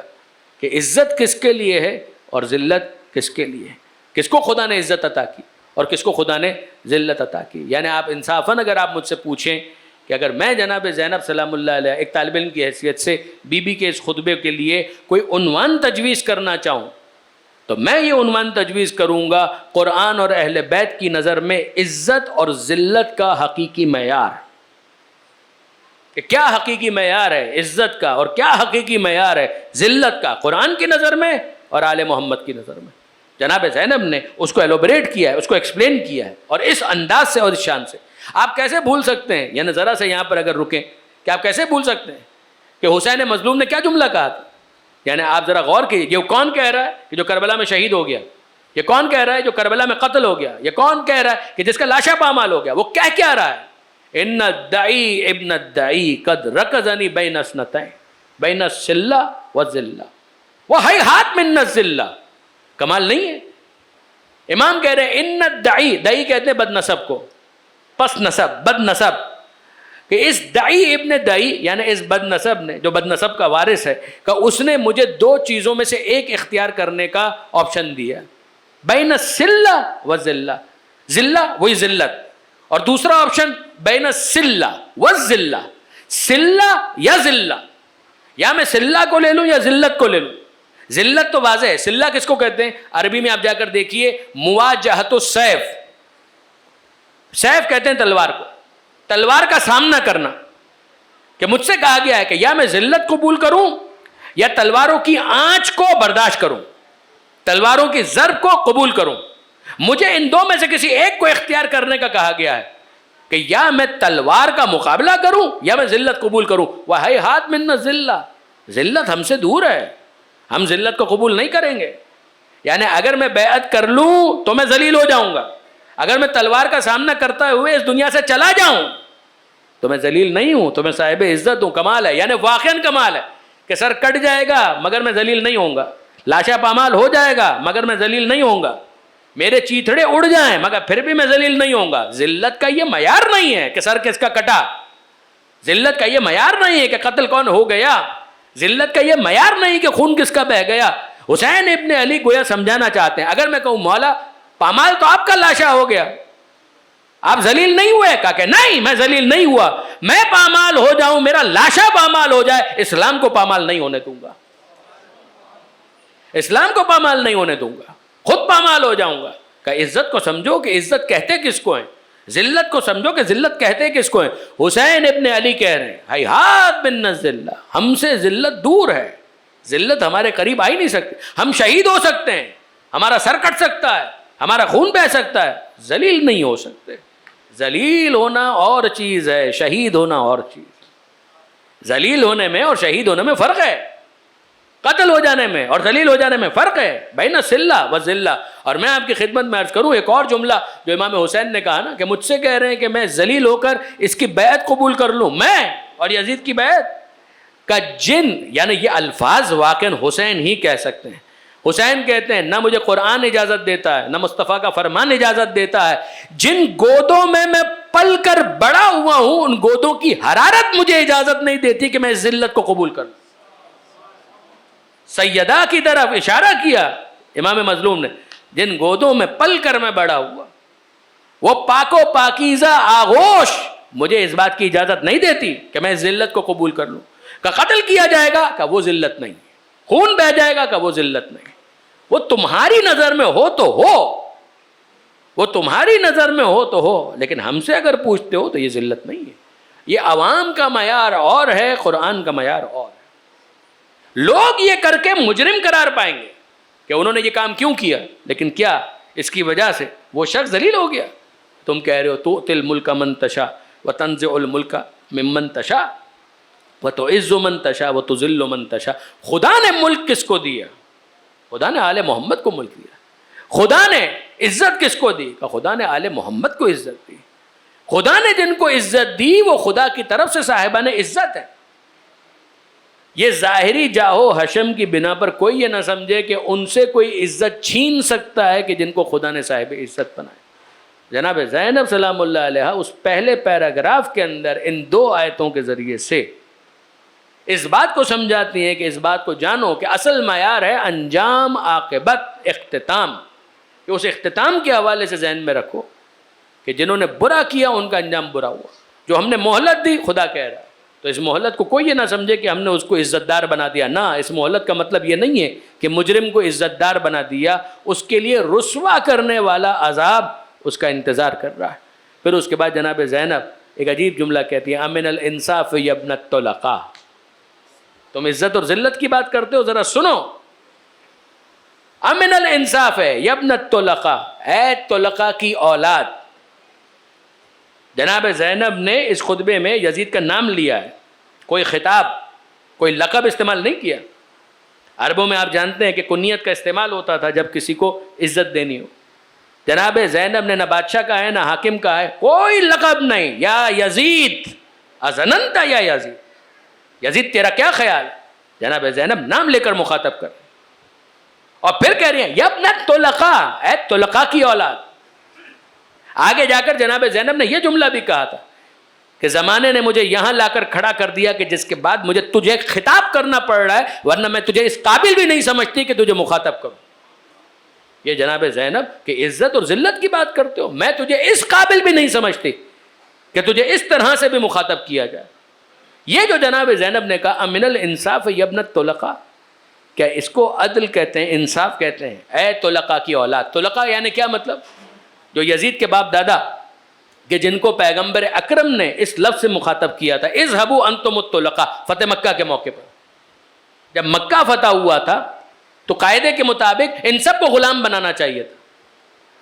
کہ عزت کس کے لیے ہے اور ذلت کس کے لیے ہے، کس کو خدا نے عزت عطا کی اور کس کو خدا نے ذلت عطا کی۔ یعنی آپ انصافاً اگر آپ مجھ سے پوچھیں کہ اگر میں جناب زینب سلام اللہ علیہ ایک طالب علم کی حیثیت سے بی بی کے اس خطبے کے لیے کوئی عنوان تجویز کرنا چاہوں تو میں یہ عنوان تجویز کروں گا، قرآن اور اہل بیت کی نظر میں عزت اور ذلت کا حقیقی معیار، کہ کیا حقیقی معیار ہے عزت کا اور کیا حقیقی معیار ہے ذلت کا، قرآن کی نظر میں اور آل محمد کی نظر میں۔ جناب زینب نے اس کو ایلوبریٹ کیا ہے، اس کو ایکسپلین کیا ہے، اور اس انداز سے اور اس شان سے۔ آپ کیسے بھول سکتے ہیں، یعنی ذرا سے یہاں پر اگر رکیں کہ آپ کیسے بھول سکتے ہیں کہ حسین مظلوم نے کیا جملہ کہا تھا؟ یعنی آپ ذرا غور کیجیے، یہ کون کہہ رہا ہے کہ جو کربلا میں شہید ہو گیا؟ یہ کون کہہ رہا ہے جو کربلا میں قتل ہو گیا؟ یہ کون کہہ رہا ہے کہ جس کا لاشا پامال ہو گیا؟ وہ کہہ کیا رہا ہے؟ ان الدعی ابن الدعی قد رکزنی بین اسنتین بین السلہ والذلہ وہیہات من الذلہ. کمال نہیں ہے؟ امام کہہ رہے ہیں ان الدعی، دعی کہتے ہیں بد نسب کو، پس نسب، بد نسب، کہ اس دعی ابن دعی یعنی اس بد نسب نے، جو بد نسب کا وارث ہے، کہ اس نے مجھے دو چیزوں میں سے ایک اختیار کرنے کا آپشن دیا، بین السلہ والذلہ، ذلہ وہی ذلت، اور دوسرا آپشن بین السلہ والذلہ، سلہ یا ذلہ، یا میں سلہ کو لے لوں یا ذلت کو لے لوں. ذلت تو واضح ہے، سلہ کس کو کہتے ہیں؟ عربی میں آپ جا کر دیکھیے، مواجہۃ السیف، سیف کہتے ہیں تلوار کو، تلوار کا سامنا کرنا. کہ مجھ سے کہا گیا ہے کہ یا میں ذلت قبول کروں یا تلواروں کی آنچ کو برداشت کروں، تلواروں کی ضرب کو قبول کروں. مجھے ان دو میں سے کسی ایک کو اختیار کرنے کا کہا گیا ہے کہ یا میں تلوار کا مقابلہ کروں یا میں ذلت قبول کروں. وَهَيْهَاتْ مِنَّ الذِّلَّةِ، ذلت ہم سے دور ہے، ہم ذلت کو قبول نہیں کریں گے. یعنی اگر میں بیعت کر لوں تو میں ذلیل ہو جاؤں گا، اگر میں تلوار کا سامنا کرتا ہوئے اس دنیا سے چلا جاؤں تو میں ذلیل نہیں ہوں، تو میں صاحب عزت ہوں. کمال ہے، یعنی واقعاً کمال ہے کہ سر کٹ جائے گا مگر میں ذلیل نہیں ہوں گا، لاشا پامال ہو جائے گا مگر میں ذلیل نہیں ہوں گا، میرے چیتھڑے اڑ جائیں مگر پھر بھی میں ذلیل نہیں ہوں گا. ذلت کا یہ معیار نہیں ہے کہ سر کس کا کٹا، ذلت کا یہ معیار نہیں ہے کہ قتل کون ہو گیا، ذلت کا یہ معیار نہیں کہ خون کس کا بہہ گیا. حسین ابن علی گویا سمجھانا چاہتے ہیں، اگر میں کہوں مولا پامال تو آپ کا لاشا ہو گیا، آپ ذلیل نہیں ہوئے، کہا کہ نہیں میں ذلیل نہیں ہوا، میں پامال ہو جاؤں، میرا لاشا پامال ہو جائے، اسلام کو پامال نہیں ہونے دوں گا، اسلام کو پامال نہیں ہونے دوں گا، خود پامال ہو جاؤں گا. کہ عزت کو سمجھو کہ عزت کہتے کس کو ہیں، ذلت کو سمجھو کہ ذلت کہتے کس کو ہیں. حسین ابن علی کہہ رہے ہیں ہیہات من الذلہ، ہم سے ذلت دور ہے، ذلت ہمارے قریب آ ہی نہیں سکتی. ہم شہید ہو سکتے ہیں، ہمارا سر کٹ سکتا ہے، ہمارا خون بہہ سکتا ہے، ذلیل نہیں ہو سکتے. ذلیل ہونا اور چیز ہے، شہید ہونا اور چیز. ذلیل ہونے میں اور شہید ہونے میں فرق ہے، قتل ہو جانے میں اور ذلیل ہو جانے میں فرق ہے، بین السلہ والذلہ. اور میں آپ کی خدمت میں عرض کروں ایک اور جملہ جو امام حسین نے کہا نا، کہ مجھ سے کہہ رہے ہیں کہ میں ذلیل ہو کر اس کی بیعت قبول کر لوں، میں اور یزید کی بیعت کا جن، یعنی یہ الفاظ واقعاً حسین ہی کہہ سکتے ہیں. حسین کہتے ہیں نہ مجھے قرآن اجازت دیتا ہے نہ مصطفیٰ کا فرمان اجازت دیتا ہے، جن گودوں میں میں پل کر بڑا ہوا ہوں ان گودوں کی حرارت مجھے اجازت نہیں دیتی کہ میں اس ذلت کو قبول کروں. سیدہ کی طرف اشارہ کیا امام مظلوم نے، جن گودوں میں پل کر میں بڑا ہوا، وہ پاک و پاکیزہ آغوش مجھے اس بات کی اجازت نہیں دیتی کہ میں اس ذلت کو قبول کر لوں. کہ قتل کیا جائے گا کہ وہ ذلت نہیں، خون بہ جائے گا کہ وہ ذلت نہیں. وہ تمہاری نظر میں ہو تو ہو، وہ تمہاری نظر میں ہو تو ہو، لیکن ہم سے اگر پوچھتے ہو تو یہ ذلت نہیں ہے. یہ عوام کا معیار اور ہے، قرآن کا معیار اور ہے. لوگ یہ کر کے مجرم قرار پائیں گے کہ انہوں نے یہ کام کیوں کیا، لیکن کیا اس کی وجہ سے وہ شخص ذلیل ہو گیا. تم کہہ رہے ہو تؤتی الملک من تشاء وتنزع الملک ممن تشاء وتعز من تشاء وتذل من تشاء. خدا نے ملک کس کو دیا؟ خدا نے آل محمد کو ملک دیا. خدا نے عزت کس کو دی؟ کہ خدا نے آل محمد کو عزت دی. خدا نے جن کو عزت دی وہ خدا کی طرف سے صاحبان عزت ہے. یہ ظاہری جاہو حشم کی بنا پر کوئی یہ نہ سمجھے کہ ان سے کوئی عزت چھین سکتا ہے کہ جن کو خدا نے صاحب عزت بنائے. جناب زینب سلام اللہ علیہ اس پہلے پیراگراف کے اندر ان دو آیتوں کے ذریعے سے اس بات کو سمجھاتی ہیں کہ اس بات کو جانو کہ اصل معیار ہے انجام، عاقبت، اختتام. کہ اس اختتام کے حوالے سے ذہن میں رکھو کہ جنہوں نے برا کیا ان کا انجام برا ہوا. جو ہم نے مہلت دی، خدا کہہ رہا ہے، تو اس مہلت کو کوئی یہ نہ سمجھے کہ ہم نے اس کو عزت دار بنا دیا. نہ، اس مہلت کا مطلب یہ نہیں ہے کہ مجرم کو عزت دار بنا دیا، اس کے لیے رسوا کرنے والا عذاب اس کا انتظار کر رہا ہے. پھر اس کے بعد جناب زینب ایک عجیب جملہ کہتی ہے، امن الانصاف یا ابن الطلقاء. تم عزت اور ذلت کی بات کرتے ہو، ذرا سنو. امن الانصاف ہے یا ابن الطلقاء، اے طلقاء کی اولاد. جناب زینب نے اس خطبے میں یزید کا نام لیا ہے، کوئی خطاب، کوئی لقب استعمال نہیں کیا. عربوں میں آپ جانتے ہیں کہ کنیت کا استعمال ہوتا تھا جب کسی کو عزت دینی ہو. جناب زینب نے نہ بادشاہ کا ہے نہ حاکم کا ہے، کوئی لقب نہیں. یا یزید ازننت یا یزید، یزید تیرا کیا خیال؟ جناب زینب نام لے کر مخاطب کر، اور پھر کہہ رہی ہیں یبن طلقا، اے طلقا کی اولاد. آگے جا کر جناب زینب نے یہ جملہ بھی کہا تھا کہ زمانے نے مجھے یہاں لا کر کھڑا کر دیا کہ جس کے بعد مجھے تجھے خطاب کرنا پڑ رہا ہے، ورنہ میں تجھے اس قابل بھی نہیں سمجھتی کہ تجھے مخاطب کروں. یہ جناب زینب کہ عزت اور ذلت کی بات کرتے ہو، میں تجھے اس قابل بھی نہیں سمجھتی کہ تجھے اس طرح سے بھی مخاطب کیا جائے. یہ جو جناب زینب نے کہا امن الانصاف یبن الطلقاء، کیا اس کو عدل کہتے ہیں، انصاف کہتے ہیں؟ اے طلقاء کی اولاد. طلقاء یعنی کیا مطلب؟ جو یزید کے باپ دادا کہ جن کو پیغمبر اکرم نے اس لفظ سے مخاطب کیا تھا، اذهبوا انتم الطلقاء، فتح مکہ کے موقع پر. جب مکہ فتح ہوا تھا تو قاعدے کے مطابق ان سب کو غلام بنانا چاہیے تھا،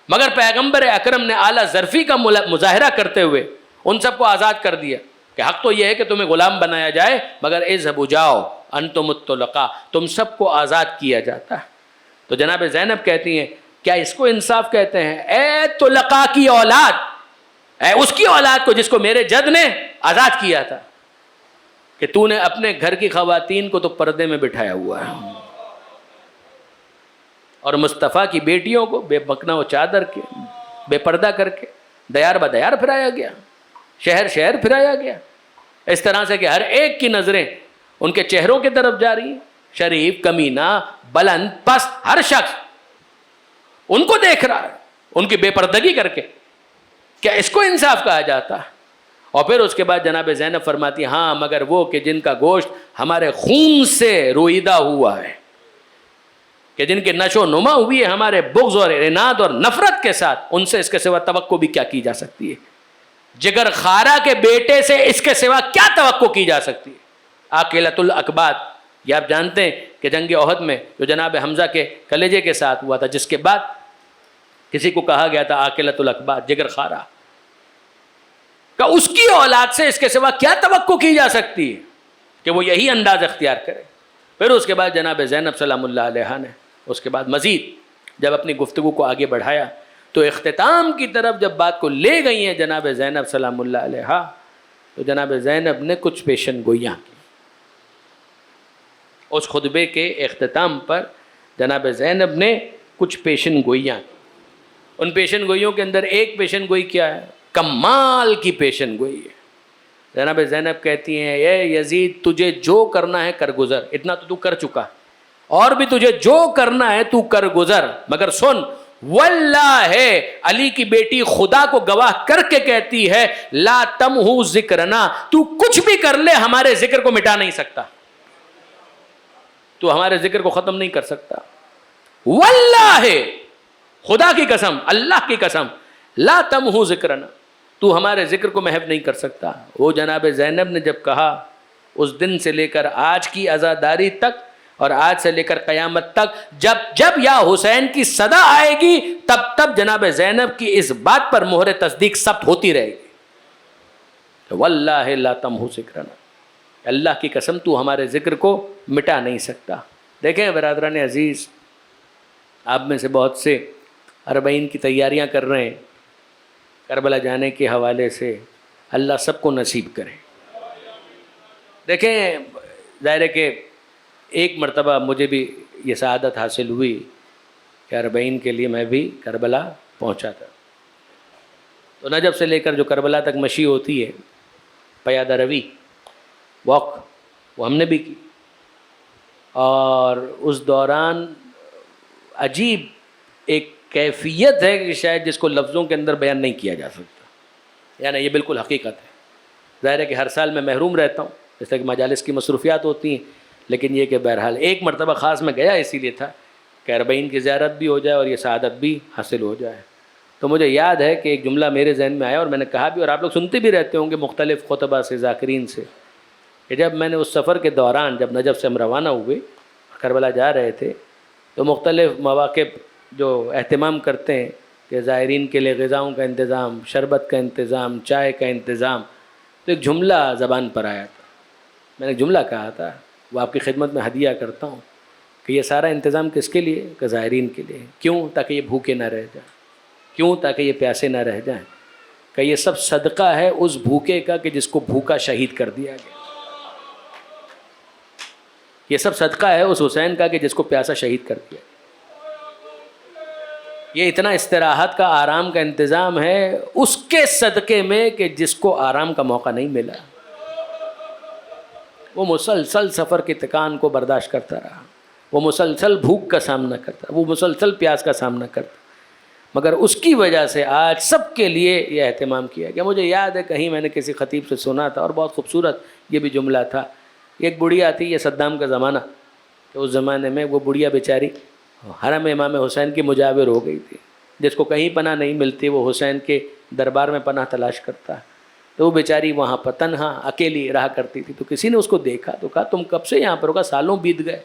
مگر پیغمبر اکرم نے اعلیٰ ظرفی کا مظاہرہ کرتے ہوئے ان سب کو آزاد کر دیا کہ حق تو یہ ہے کہ تمہیں غلام بنایا جائے، مگر اذهبوا جاؤ انتم الطلقاء، تم سب کو آزاد کیا جاتا ہے. تو جناب زینب کہتی ہیں کیا اس کو انصاف کہتے ہیں؟ اے طلقاء کی اولاد، اے اس کی اولاد کو جس کو میرے جد نے آزاد کیا تھا کہ تو نے اپنے گھر کی خواتین کو تو پردے میں بٹھایا ہوا ہے، اور مصطفیٰ کی بیٹیوں کو بے مکنا و چادر کے بے پردہ کر کے دیار بدیار پھرایا گیا، شہر شہر پھرایا گیا، اس طرح سے کہ ہر ایک کی نظریں ان کے چہروں کی طرف جا رہی ہیں. شریف، کمینہ، بلند، پست، ہر شخص ان کو دیکھ رہا ہے ان کی بے پردگی کر کے. کیا اس کو انصاف کہا جاتا ہے؟ اور پھر اس کے بعد جناب زینب فرماتی ہاں مگر وہ کہ جن کا گوشت ہمارے خون سے رویدہ ہوا ہے، کہ جن کے نشو و نما ہوئی ہے ہمارے بغض اور عناد اور نفرت کے ساتھ، ان سے اس کے سوا توقع بھی کیا کی جا سکتی ہے؟ جگر خارا کے بیٹے سے اس کے سوا کیا توقع کی جا سکتی ہے؟ عاقلۃ الاقباط، یہ آپ جانتے ہیں کہ جنگ احد میں جو جناب حمزہ کے کلیجے کے ساتھ ہوا تھا، جس کے بعد کسی کو کہا گیا تھا عاقلۃ الاقباط، جگر خارا، کہ اس کی اولاد سے اس کے سوا کیا توقع کی جا سکتی ہے کہ وہ یہی انداز اختیار کرے. پھر اس کے بعد جناب زینب سلام اللہ علیہ نے اس کے بعد مزید جب اپنی گفتگو کو آگے بڑھایا تو اختتام کی طرف جب بات کو لے گئی ہیں جناب زینب سلام اللہ علیہ، تو جناب زینب نے کچھ پیشن گوئیاں کی. اس خطبے کے اختتام پر جناب زینب نے کچھ پیشن گوئیاں کی. ان پیشن گوئیوں کے اندر ایک پیشن گوئی کیا ہے؟ کمال کی پیشن گوئی ہے. جناب زینب کہتی ہیں اے یزید تجھے جو کرنا ہے کر گزر، اتنا تو کر چکا، اور بھی تجھے جو کرنا ہے تو کر گزر، مگر سن واللہ ہے، علی کی بیٹی خدا کو گواہ کر کے کہتی ہے لا تمہو ذکرنا، تو کچھ بھی کر لے ہمارے ذکر کو مٹا نہیں سکتا، تو ہمارے ذکر کو ختم نہیں کر سکتا. واللہ ہے، خدا کی قسم، اللہ کی قسم، لا تمہو ذکرنا، تو ہمارے ذکر کو محو نہیں کر سکتا. وہ جناب زینب نے جب کہا، اس دن سے لے کر آج کی عزاداری تک اور آج سے لے کر قیامت تک جب جب یا حسین کی صدا آئے گی تب تب جناب زینب کی اس بات پر مہر تصدیق ثبت ہوتی رہے گی. واللہ لا تمہو ذکرنا، اللہ کی قسم تو ہمارے ذکر کو مٹا نہیں سکتا. دیکھیں برادران عزیز، آپ میں سے بہت سے اربعین کی تیاریاں کر رہے ہیں، کربلا جانے کے حوالے سے اللہ سب کو نصیب کرے. دیکھیں ظاہر ہے کہ ایک مرتبہ مجھے بھی یہ سعادت حاصل ہوئی کہ اربعین کے لیے میں بھی کربلا پہنچا تھا. تو نجف سے لے کر جو کربلا تک مشی ہوتی ہے، پیادہ روی واک، وہ ہم نے بھی کی، اور اس دوران عجیب ایک کیفیت ہے کہ شاید جس کو لفظوں کے اندر بیان نہیں کیا جا سکتا، یعنی یہ بالکل حقیقت ہے. ظاہر ہے کہ ہر سال میں محروم رہتا ہوں جس طرح کہ مجالس کی مصروفیات ہوتی ہیں، لیکن یہ کہ بہرحال ایک مرتبہ خاص میں گیا اسی لیے تھا کہ اربعین کی زیارت بھی ہو جائے اور یہ سعادت بھی حاصل ہو جائے. تو مجھے یاد ہے کہ ایک جملہ میرے ذہن میں آیا اور میں نے کہا بھی، اور آپ لوگ سنتے بھی رہتے ہوں گے مختلف خطبہ سے، ذاکرین سے، کہ جب میں نے اس سفر کے دوران جب نجف سے ہم روانہ ہوئے کربلا جا رہے تھے تو مختلف مواقع جو اہتمام کرتے ہیں کہ زائرین کے لیے غذاؤں کا انتظام، شربت کا انتظام، چائے کا انتظام، تو ایک جملہ زبان پر آیا تھا. میں نے ایک جملہ کہا تھا، وہ آپ کی خدمت میں ہدیہ کرتا ہوں کہ یہ سارا انتظام کس کے لیے؟ کہ زائرین کے لیے. کیوں؟ تاکہ یہ بھوکے نہ رہ جائیں. کیوں؟ تاکہ یہ پیاسے نہ رہ جائیں، کہ یہ سب صدقہ ہے اس بھوکے کا کہ جس کو بھوکا شہید کر دیا گیا، یہ سب صدقہ ہے اس حسین کا کہ جس کو پیاسا شہید کر دیا، یہ اتنا استراحت کا، آرام کا انتظام ہے اس کے صدقے میں کہ جس کو آرام کا موقع نہیں ملا، وہ مسلسل سفر کے تکان کو برداشت کرتا رہا، وہ مسلسل بھوک کا سامنا کرتا، وہ مسلسل پیاس کا سامنا کرتا، مگر اس کی وجہ سے آج سب کے لیے یہ اہتمام کیا گیا۔ مجھے یاد ہے کہیں میں نے کسی خطیب سے سنا تھا، اور بہت خوبصورت یہ بھی جملہ تھا، ایک بڑھیا تھی، یہ صدام کا زمانہ، کہ اس زمانے میں وہ بڑھیا بیچاری حرم امام حسین کی مجاور ہو گئی تھی، جس کو کہیں پناہ نہیں ملتی وہ حسین کے دربار میں پناہ تلاش کرتا، تو وہ بیچاری وہاں پر تنہا اکیلی رہا کرتی تھی۔ تو کسی نے اس کو دیکھا تو کہا تم کب سے یہاں پر ہو؟ کہا سالوں بیت گئے۔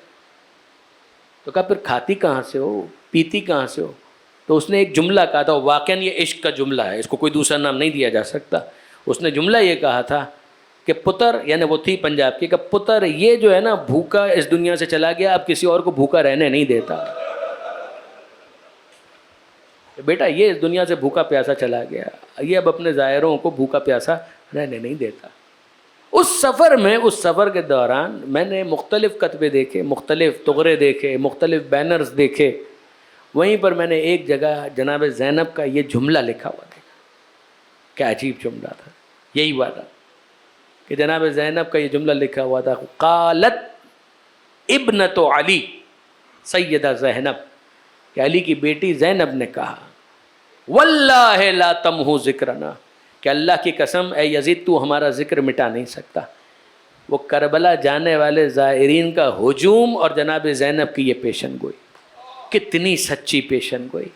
تو کہا پھر کھاتی کہاں سے ہو، پیتی کہاں سے ہو؟ تو اس نے ایک جملہ کہا تھا، واقعاً یہ عشق کا جملہ ہے، اس کو کوئی دوسرا نام نہیں دیا جا سکتا۔ اس نے جملہ یہ کہا تھا کہ پتر، یعنی وہ تھی پنجاب کی، کہ پتر یہ جو ہے نا بھوکا اس دنیا سے چلا گیا، اب کسی اور کو بھوکا رہنے نہیں دیتا، بیٹا یہ اس دنیا سے بھوکا پیاسا چلا گیا، یہ اب اپنے زائروں کو بھوکا پیاسا رہنے نہیں دیتا۔ اس سفر میں، اس سفر کے دوران میں نے مختلف کتبے دیکھے، مختلف تغرے دیکھے، مختلف بینرز دیکھے، وہیں پر میں نے ایک جگہ جناب زینب کا یہ جملہ لکھا ہوا دیکھا، کیا عجیب جملہ تھا، یہی والا کہ جناب زینب کا یہ جملہ لکھا ہوا تھا، قالت ابنت علی سیدہ زینب، کہ علی کی بیٹی زینب نے کہا واللہ لا تمحو ذکرنا، کہ اللہ کی قسم اے یزید تو ہمارا ذکر مٹا نہیں سکتا۔ وہ کربلا جانے والے زائرین کا ہجوم اور جناب زینب کی یہ پیشن گوئی، کتنی سچی پیشن گوئی،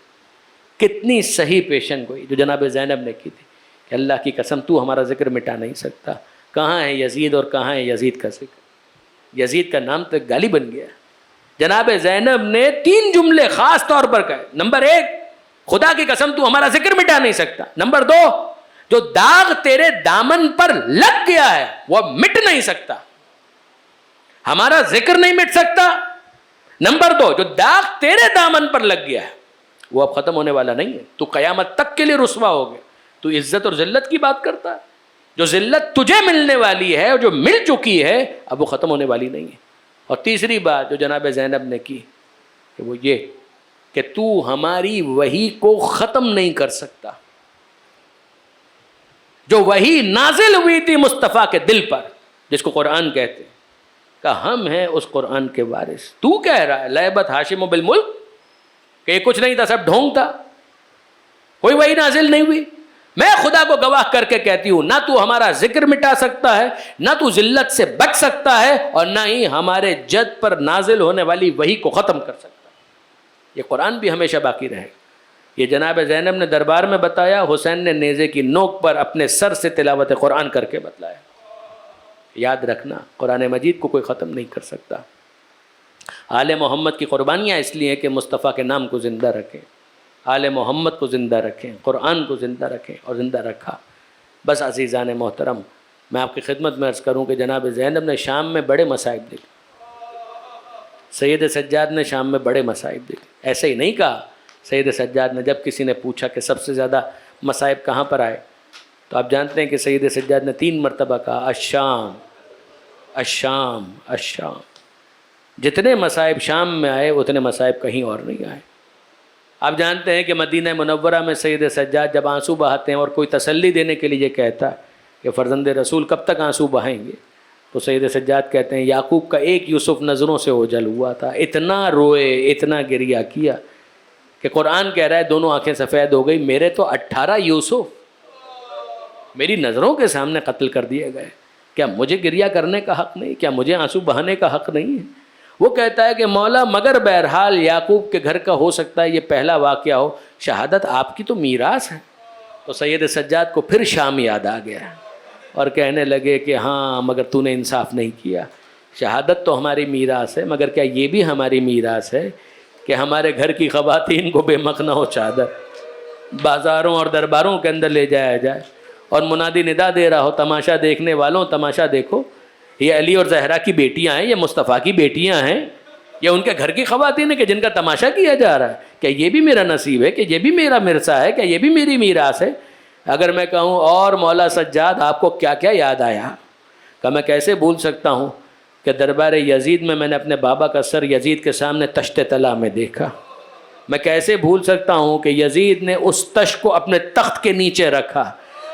کتنی صحیح پیشن گوئی جو جناب زینب نے کی تھی، کہ اللہ کی قسم تو ہمارا ذکر مٹا نہیں سکتا۔ کہاں ہے یزید اور کہاں ہے یزید کا ذکر؟ یزید کا نام تو گالی بن گیا۔ جناب زینب نے 3 جملے خاص طور پر کہے۔ نمبر 1، خدا کی قسم تو ہمارا ذکر مٹا نہیں سکتا۔ نمبر 2، جو داغ تیرے دامن پر لگ گیا ہے وہ مٹ نہیں سکتا، ہمارا ذکر نہیں مٹ سکتا۔ نمبر 2، جو داغ تیرے دامن پر لگ گیا ہے وہ اب ختم ہونے والا نہیں ہے، تو قیامت تک کے لیے رسوا ہو گیا۔ تو عزت اور ذلت کی بات کرتا ہے، جو ذلت تجھے ملنے والی ہے اور جو مل چکی ہے اب وہ ختم ہونے والی نہیں ہے۔ اور تیسری بات جو جناب زینب نے کی کہ وہ یہ کہ تو ہماری وحی کو ختم نہیں کر سکتا، جو وحی نازل ہوئی تھی مصطفیٰ کے دل پر، جس کو قرآن کہتے ہیں، کہ ہم ہیں اس قرآن کے وارث۔ تو کہہ رہا ہے لعبت ہاشم بالملک، کہ یہ کچھ نہیں تھا، سب ڈھونگ تھا، کوئی وحی نازل نہیں ہوئی۔ میں خدا کو گواہ کر کے کہتی ہوں، نہ تو ہمارا ذکر مٹا سکتا ہے، نہ تو ذلت سے بچ سکتا ہے، اور نہ ہی ہمارے جد پر نازل ہونے والی وحی کو ختم کر سکتا ہے۔ یہ قرآن بھی ہمیشہ باقی رہے گا۔ یہ جناب زینب نے دربار میں بتایا، حسین نے نیزے کی نوک پر اپنے سر سے تلاوت قرآن کر کے بتلایا۔ یاد رکھنا قرآن مجید کو کوئی ختم نہیں کر سکتا۔ آل محمد کی قربانیاں اس لیے کہ مصطفیٰ کے نام کو زندہ رکھیں، آل محمد کو زندہ رکھیں، قرآن کو زندہ رکھیں، اور زندہ رکھا۔ بس عزیزان محترم، میں آپ کی خدمت میں عرض کروں کہ جناب زینب نے شام میں بڑے مصائب دیکھے، سید سجاد نے شام میں بڑے مصائب دیکھے۔ ایسے ہی نہیں کہا سید سجاد نے، جب کسی نے پوچھا کہ سب سے زیادہ مصائب کہاں پر آئے، تو آپ جانتے ہیں کہ سید سجاد نے 3 مرتبہ کہا الشام الشام الشام۔ جتنے مصائب شام میں آئے اتنے مصائب کہیں اور نہیں آئے۔ آپ جانتے ہیں کہ مدینہ منورہ میں سید سجاد جب آنسو بہاتے ہیں اور کوئی تسلی دینے کے لیے کہتا ہے کہ فرزند رسول کب تک آنسو بہائیں گے، تو سید سجاد کہتے ہیں یعقوب کا ایک یوسف نظروں سے اوجھل ہوا تھا، اتنا روئے، اتنا گریہ کیا کہ قرآن کہہ رہا ہے دونوں آنکھیں سفید ہو گئی، میرے تو 18 یوسف میری نظروں کے سامنے قتل کر دیے گئے، کیا مجھے گریہ کرنے کا حق نہیں؟ کیا مجھے آنسو بہانے کا حق نہیں ہے؟ وہ کہتا ہے کہ مولا مگر بہرحال یعقوب کے گھر کا ہو سکتا ہے یہ پہلا واقعہ ہو، شہادت آپ کی تو میراث ہے۔ تو سید سجاد کو پھر شام یاد آ گیا اور کہنے لگے کہ ہاں مگر تو نے انصاف نہیں کیا، شہادت تو ہماری میراث ہے، مگر کیا یہ بھی ہماری میراث ہے کہ ہمارے گھر کی خواتین کو بے مخ نہ ہو چادر، بازاروں اور درباروں کے اندر لے جایا جائے اور منادی ندا دے رہا ہو تماشا دیکھنے والوں تماشا دیکھو، یہ علی اور زہرا کی بیٹیاں ہیں، یہ مصطفیٰ کی بیٹیاں ہیں، یہ ان کے گھر کی خواتین ہیں کہ جن کا تماشا کیا جا رہا ہے؟ کہ یہ بھی میرا نصیب ہے، کہ یہ بھی میرا مرثا ہے، کہ یہ بھی میری میراث ہے؟ اگر میں کہوں اور مولا سجاد آپ کو کیا کیا یاد آیا، کہ میں کیسے بھول سکتا ہوں کہ دربار یزید میں نے اپنے بابا کا سر یزید کے سامنے تشت طلا میں دیکھا. میں کیسے بھول سکتا ہوں کہ یزید نے اس تش کو اپنے تخت کے نیچے رکھا.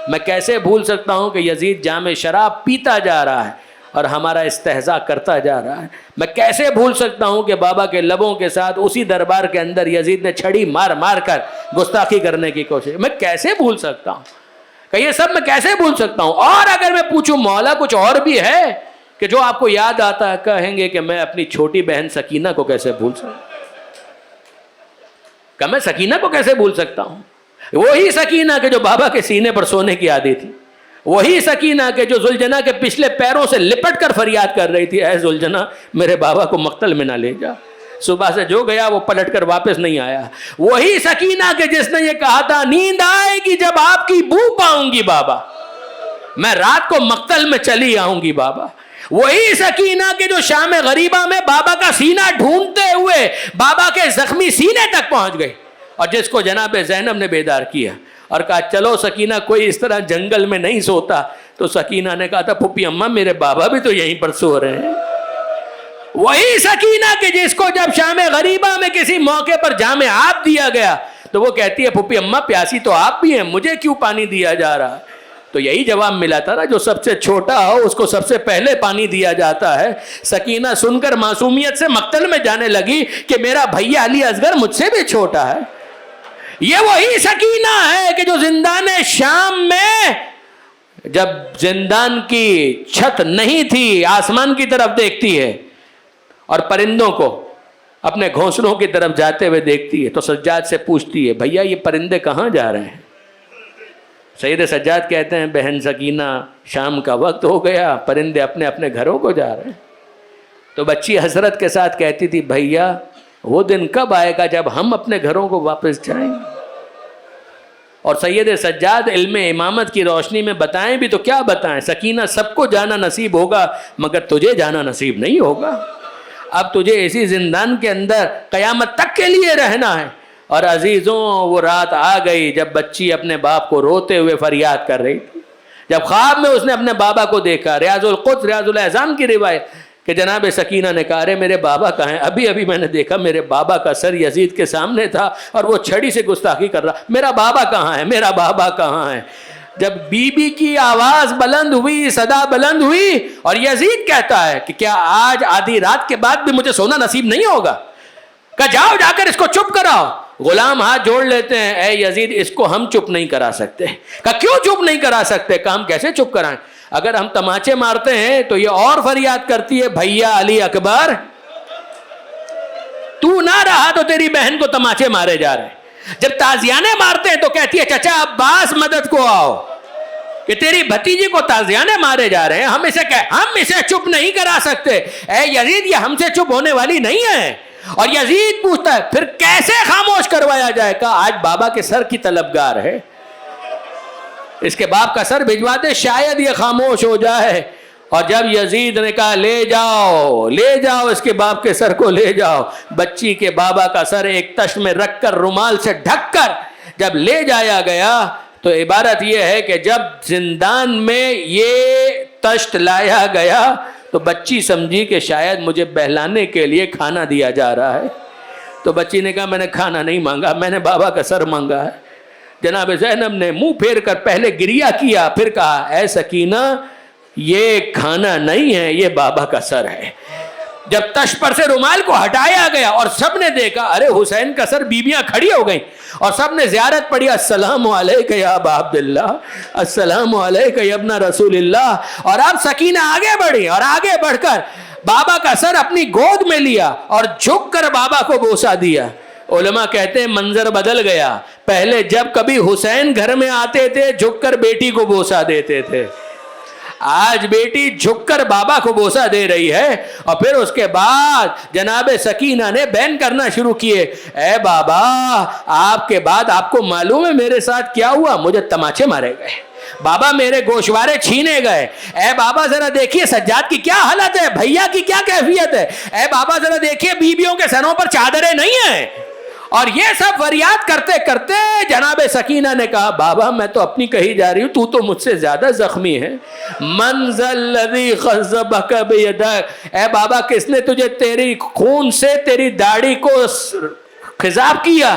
میں کیسے بھول سکتا ہوں کہ یزید جام شراب پیتا جا رہا ہے اور ہمارا استہزاء کرتا جا رہا ہے. میں کیسے بھول سکتا ہوں کہ بابا کے لبوں کے ساتھ اسی دربار کے اندر یزید نے چھڑی مار مار کر گستاخی کرنے کی کوشش. میں کیسے بھول سکتا ہوں کہ یہ سب میں کیسے بھول سکتا ہوں؟ اور اگر میں پوچھوں مولا کچھ اور بھی ہے کہ جو آپ کو یاد آتا ہے، کہیں گے کہ میں اپنی چھوٹی بہن سکینہ کو کیسے بھول سکتا ہوں، کہ میں سکینہ کو کیسے بھول سکتا ہوں؟ وہی سکینہ کہ جو بابا کے سینے پر سونے کی عادی تھی، وہی سکینہ کہ جو ذوالجناح کے پچھلے پیروں سے لپٹ کر فریاد کر رہی تھی، اے ذوالجناح میرے بابا کو مقتل میں نہ لے جا. صبح سے جو گیا وہ پلٹ کر واپس نہیں آیا. وہی سکینہ کہ جس نے یہ کہا تھا نیند آئے گی جب آپ کی بو پاؤں گی بابا، میں رات کو مقتل میں چلی آؤں گی بابا. وہی سکینہ کہ جو شام غریبہ میں بابا کا سینہ ڈھونڈتے ہوئے بابا کے زخمی سینے تک پہنچ گئی، اور جس کو جناب زینب نے بیدار کیا اور کہا چلو سکینہ کوئی اس طرح جنگل میں نہیں سوتا. تو سکینہ نے کہا تھا پھپھی اماں میرے بابا بھی تو یہیں پر سو رہے ہیں. وہی سکینہ کہ جس کو جب شام غریبہ میں کسی موقع پر جام آب دیا گیا تو وہ کہتی ہے پھپھی اماں پیاسی تو آپ بھی ہیں، مجھے کیوں پانی دیا جا رہا؟ تو یہی جواب ملا تھا نا، جو سب سے چھوٹا ہو اس کو سب سے پہلے پانی دیا جاتا ہے. سکینہ سن کر معصومیت سے مقتل میں جانے لگی کہ میرا بھیا علی اصغر مجھ سے بھی چھوٹا ہے. یہ وہی سکینہ ہے کہ جو زندان شام میں جب زندان کی چھت نہیں تھی آسمان کی طرف دیکھتی ہے اور پرندوں کو اپنے گھونسلوں کی طرف جاتے ہوئے دیکھتی ہے تو سجاد سے پوچھتی ہے بھیا یہ پرندے کہاں جا رہے ہیں؟ سید سجاد کہتے ہیں بہن سکینہ شام کا وقت ہو گیا، پرندے اپنے اپنے گھروں کو جا رہے ہیں. تو بچی حسرت کے ساتھ کہتی تھی بھیا وہ دن کب آئے گا جب ہم اپنے گھروں کو واپس جائیں گے؟ اور سید سجاد علم امامت کی روشنی میں بتائیں بھی تو کیا بتائیں، سکینہ سب کو جانا نصیب ہوگا مگر تجھے جانا نصیب نہیں ہوگا. اب تجھے اسی زندان کے اندر قیامت تک کے لیے رہنا ہے. اور عزیزوں وہ رات آ گئی جب بچی اپنے باپ کو روتے ہوئے فریاد کر رہی تھی. جب خواب میں اس نے اپنے بابا کو دیکھا، ریاض القدس ریاض الاحزان کی روایت کہ جناب سکینہ نے کہا ارے میرے بابا کہاں ہیں؟ ابھی میں نے دیکھا میرے بابا کا سر یزید کے سامنے تھا اور وہ چھڑی سے گستاخی کر رہا، میرا بابا کہاں ہے؟ میرا بابا کہاں ہے؟ جب بی بی کی آواز بلند ہوئی، صدا بلند ہوئی اور یزید کہتا ہے کہ کیا آج آدھی رات کے بعد بھی مجھے سونا نصیب نہیں ہوگا؟ کہ جاؤ جا کر اس کو چپ کراؤ. غلام ہاتھ جوڑ لیتے ہیں اے یزید اس کو ہم چپ نہیں کرا سکتے. کہ کیوں چپ نہیں کرا سکتے؟ کہ ہم کیسے چپ کرائیں؟ اگر ہم تماچے مارتے ہیں تو یہ اور فریاد کرتی ہے بھیا علی اکبر تو نہ رہا تو تیری بہن کو تماچے مارے جا رہے ہیں. جب تازیانے مارتے ہیں تو کہتی ہے چچا عباس مدد کو آؤ کہ تیری بھتیجی کو تازیانے مارے جا رہے ہیں. ہم اسے چپ نہیں کرا سکتے. اے یزید یہ ہم سے چپ ہونے والی نہیں ہے. اور یزید پوچھتا ہے پھر کیسے خاموش کروایا جائے؟ کہ آج بابا کے سر کی طلبگار ہے، اس کے باپ کا سر بھجوا دے شاید یہ خاموش ہو جائے. اور جب یزید نے کہا لے جاؤ اس کے باپ کے سر کو لے جاؤ، بچی کے بابا کا سر ایک تشت میں رکھ کر رومال سے ڈھک کر جب لے جایا گیا تو عبارت یہ ہے کہ جب زندان میں یہ تشت لایا گیا تو بچی سمجھی کہ شاید مجھے بہلانے کے لیے کھانا دیا جا رہا ہے. تو بچی نے کہا میں نے کھانا نہیں مانگا، میں نے بابا کا سر مانگا ہے. جناب زینب نے منہ پھیر کر پہلے گریہ کیا، پھر کہا اے سکینہ یہ کھانا نہیں ہے، یہ بابا کا سر ہے. جب تش پر سے رومال کو ہٹایا گیا اور سب نے دیکھا ارے حسین کا سر، بیویاں کھڑی ہو گئیں اور سب نے زیارت پڑھی السلام علیکہ یا ابا عبداللہ، السلام علیکہ یا ابن رسول اللہ. اور اب سکینہ آگے بڑھی اور آگے بڑھ کر بابا کا سر اپنی گود میں لیا اور جھک کر بابا کو بوسہ دیا. علماء کہتے ہیں منظر بدل گیا. پہلے جب کبھی حسین گھر میں آتے تھے جھک کر بیٹی کو بوسہ دیتے تھے، آج بیٹی جھک کر بابا کو بوسہ دے رہی ہے. اور پھر اس کے بعد جناب سکینہ نے بیان کرنا شروع کیے اے بابا آپ کے بعد آپ کو معلوم ہے میرے ساتھ کیا ہوا؟ مجھے تماچے مارے گئے. بابا میرے گوشوارے چھینے گئے. اے بابا ذرا دیکھیے سجاد کی کیا حالت ہے, بھیا کی کیا کیفیت ہے. اے بابا ذرا دیکھیے بیویوں کے سروں پر چادریں نہیں ہیں. اور یہ سب فریاد کرتے کرتے جناب سکینہ نے کہا بابا میں تو اپنی کہی جا رہی ہوں, تو مجھ سے زیادہ زخمی ہے. من ذا الذی خضبک بیدک, اے بابا کس نے تجھے تیری خون سے تیری داڑھی کو خضاب کیا.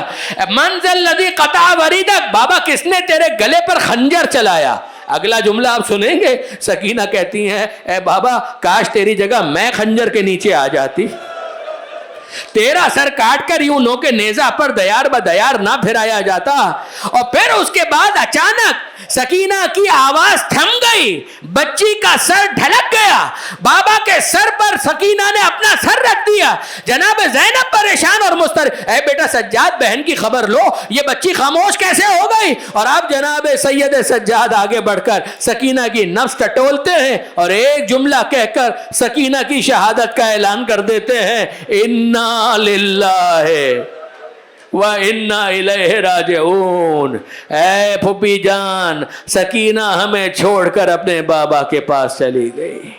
من ذا الذی قطع وریدک, بابا کس نے تیرے گلے پر خنجر چلایا. اگلا جملہ آپ سنیں گے, سکینہ کہتی ہیں اے بابا کاش تیری جگہ میں خنجر کے نیچے آ جاتی, تیرا سر کاٹ کر یوں نو کے نیزہ پر دیار بدیار نہ پھرایا جاتا. اور پھر اس کے بعد اچانک سکینہ کی آواز تھم گئی, بچی کا سر ڈھلک گیا. بابا کے سر پر سکینہ نے اپنا سر رکھ دیا. جناب زینب پریشان اور مضطرب, اے بیٹا سجاد بہن کی خبر لو, یہ بچی خاموش کیسے ہو گئی. اور آپ جناب سید سجاد آگے بڑھ کر سکینہ کی نفس ٹٹولتے ہیں اور ایک جملہ کہہ کر سکینہ کی شہادت کا اعلان کر دیتے ہیں, اِنَّا لِلَّهِ وَإِنَّا إِلَيْهِ رَاجِعُونَ. اے پھوپھی جان, سکینہ ہمیں چھوڑ کر اپنے بابا کے پاس چلی گئی.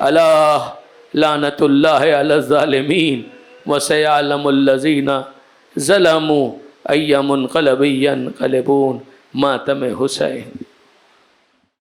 اللہ لعنت اللہ علی الظالمین وسیعلم الذین ظلموا أَيَّ مُنْقَلَبٍ يَنْقَلِبُونَ. ماتم حسین.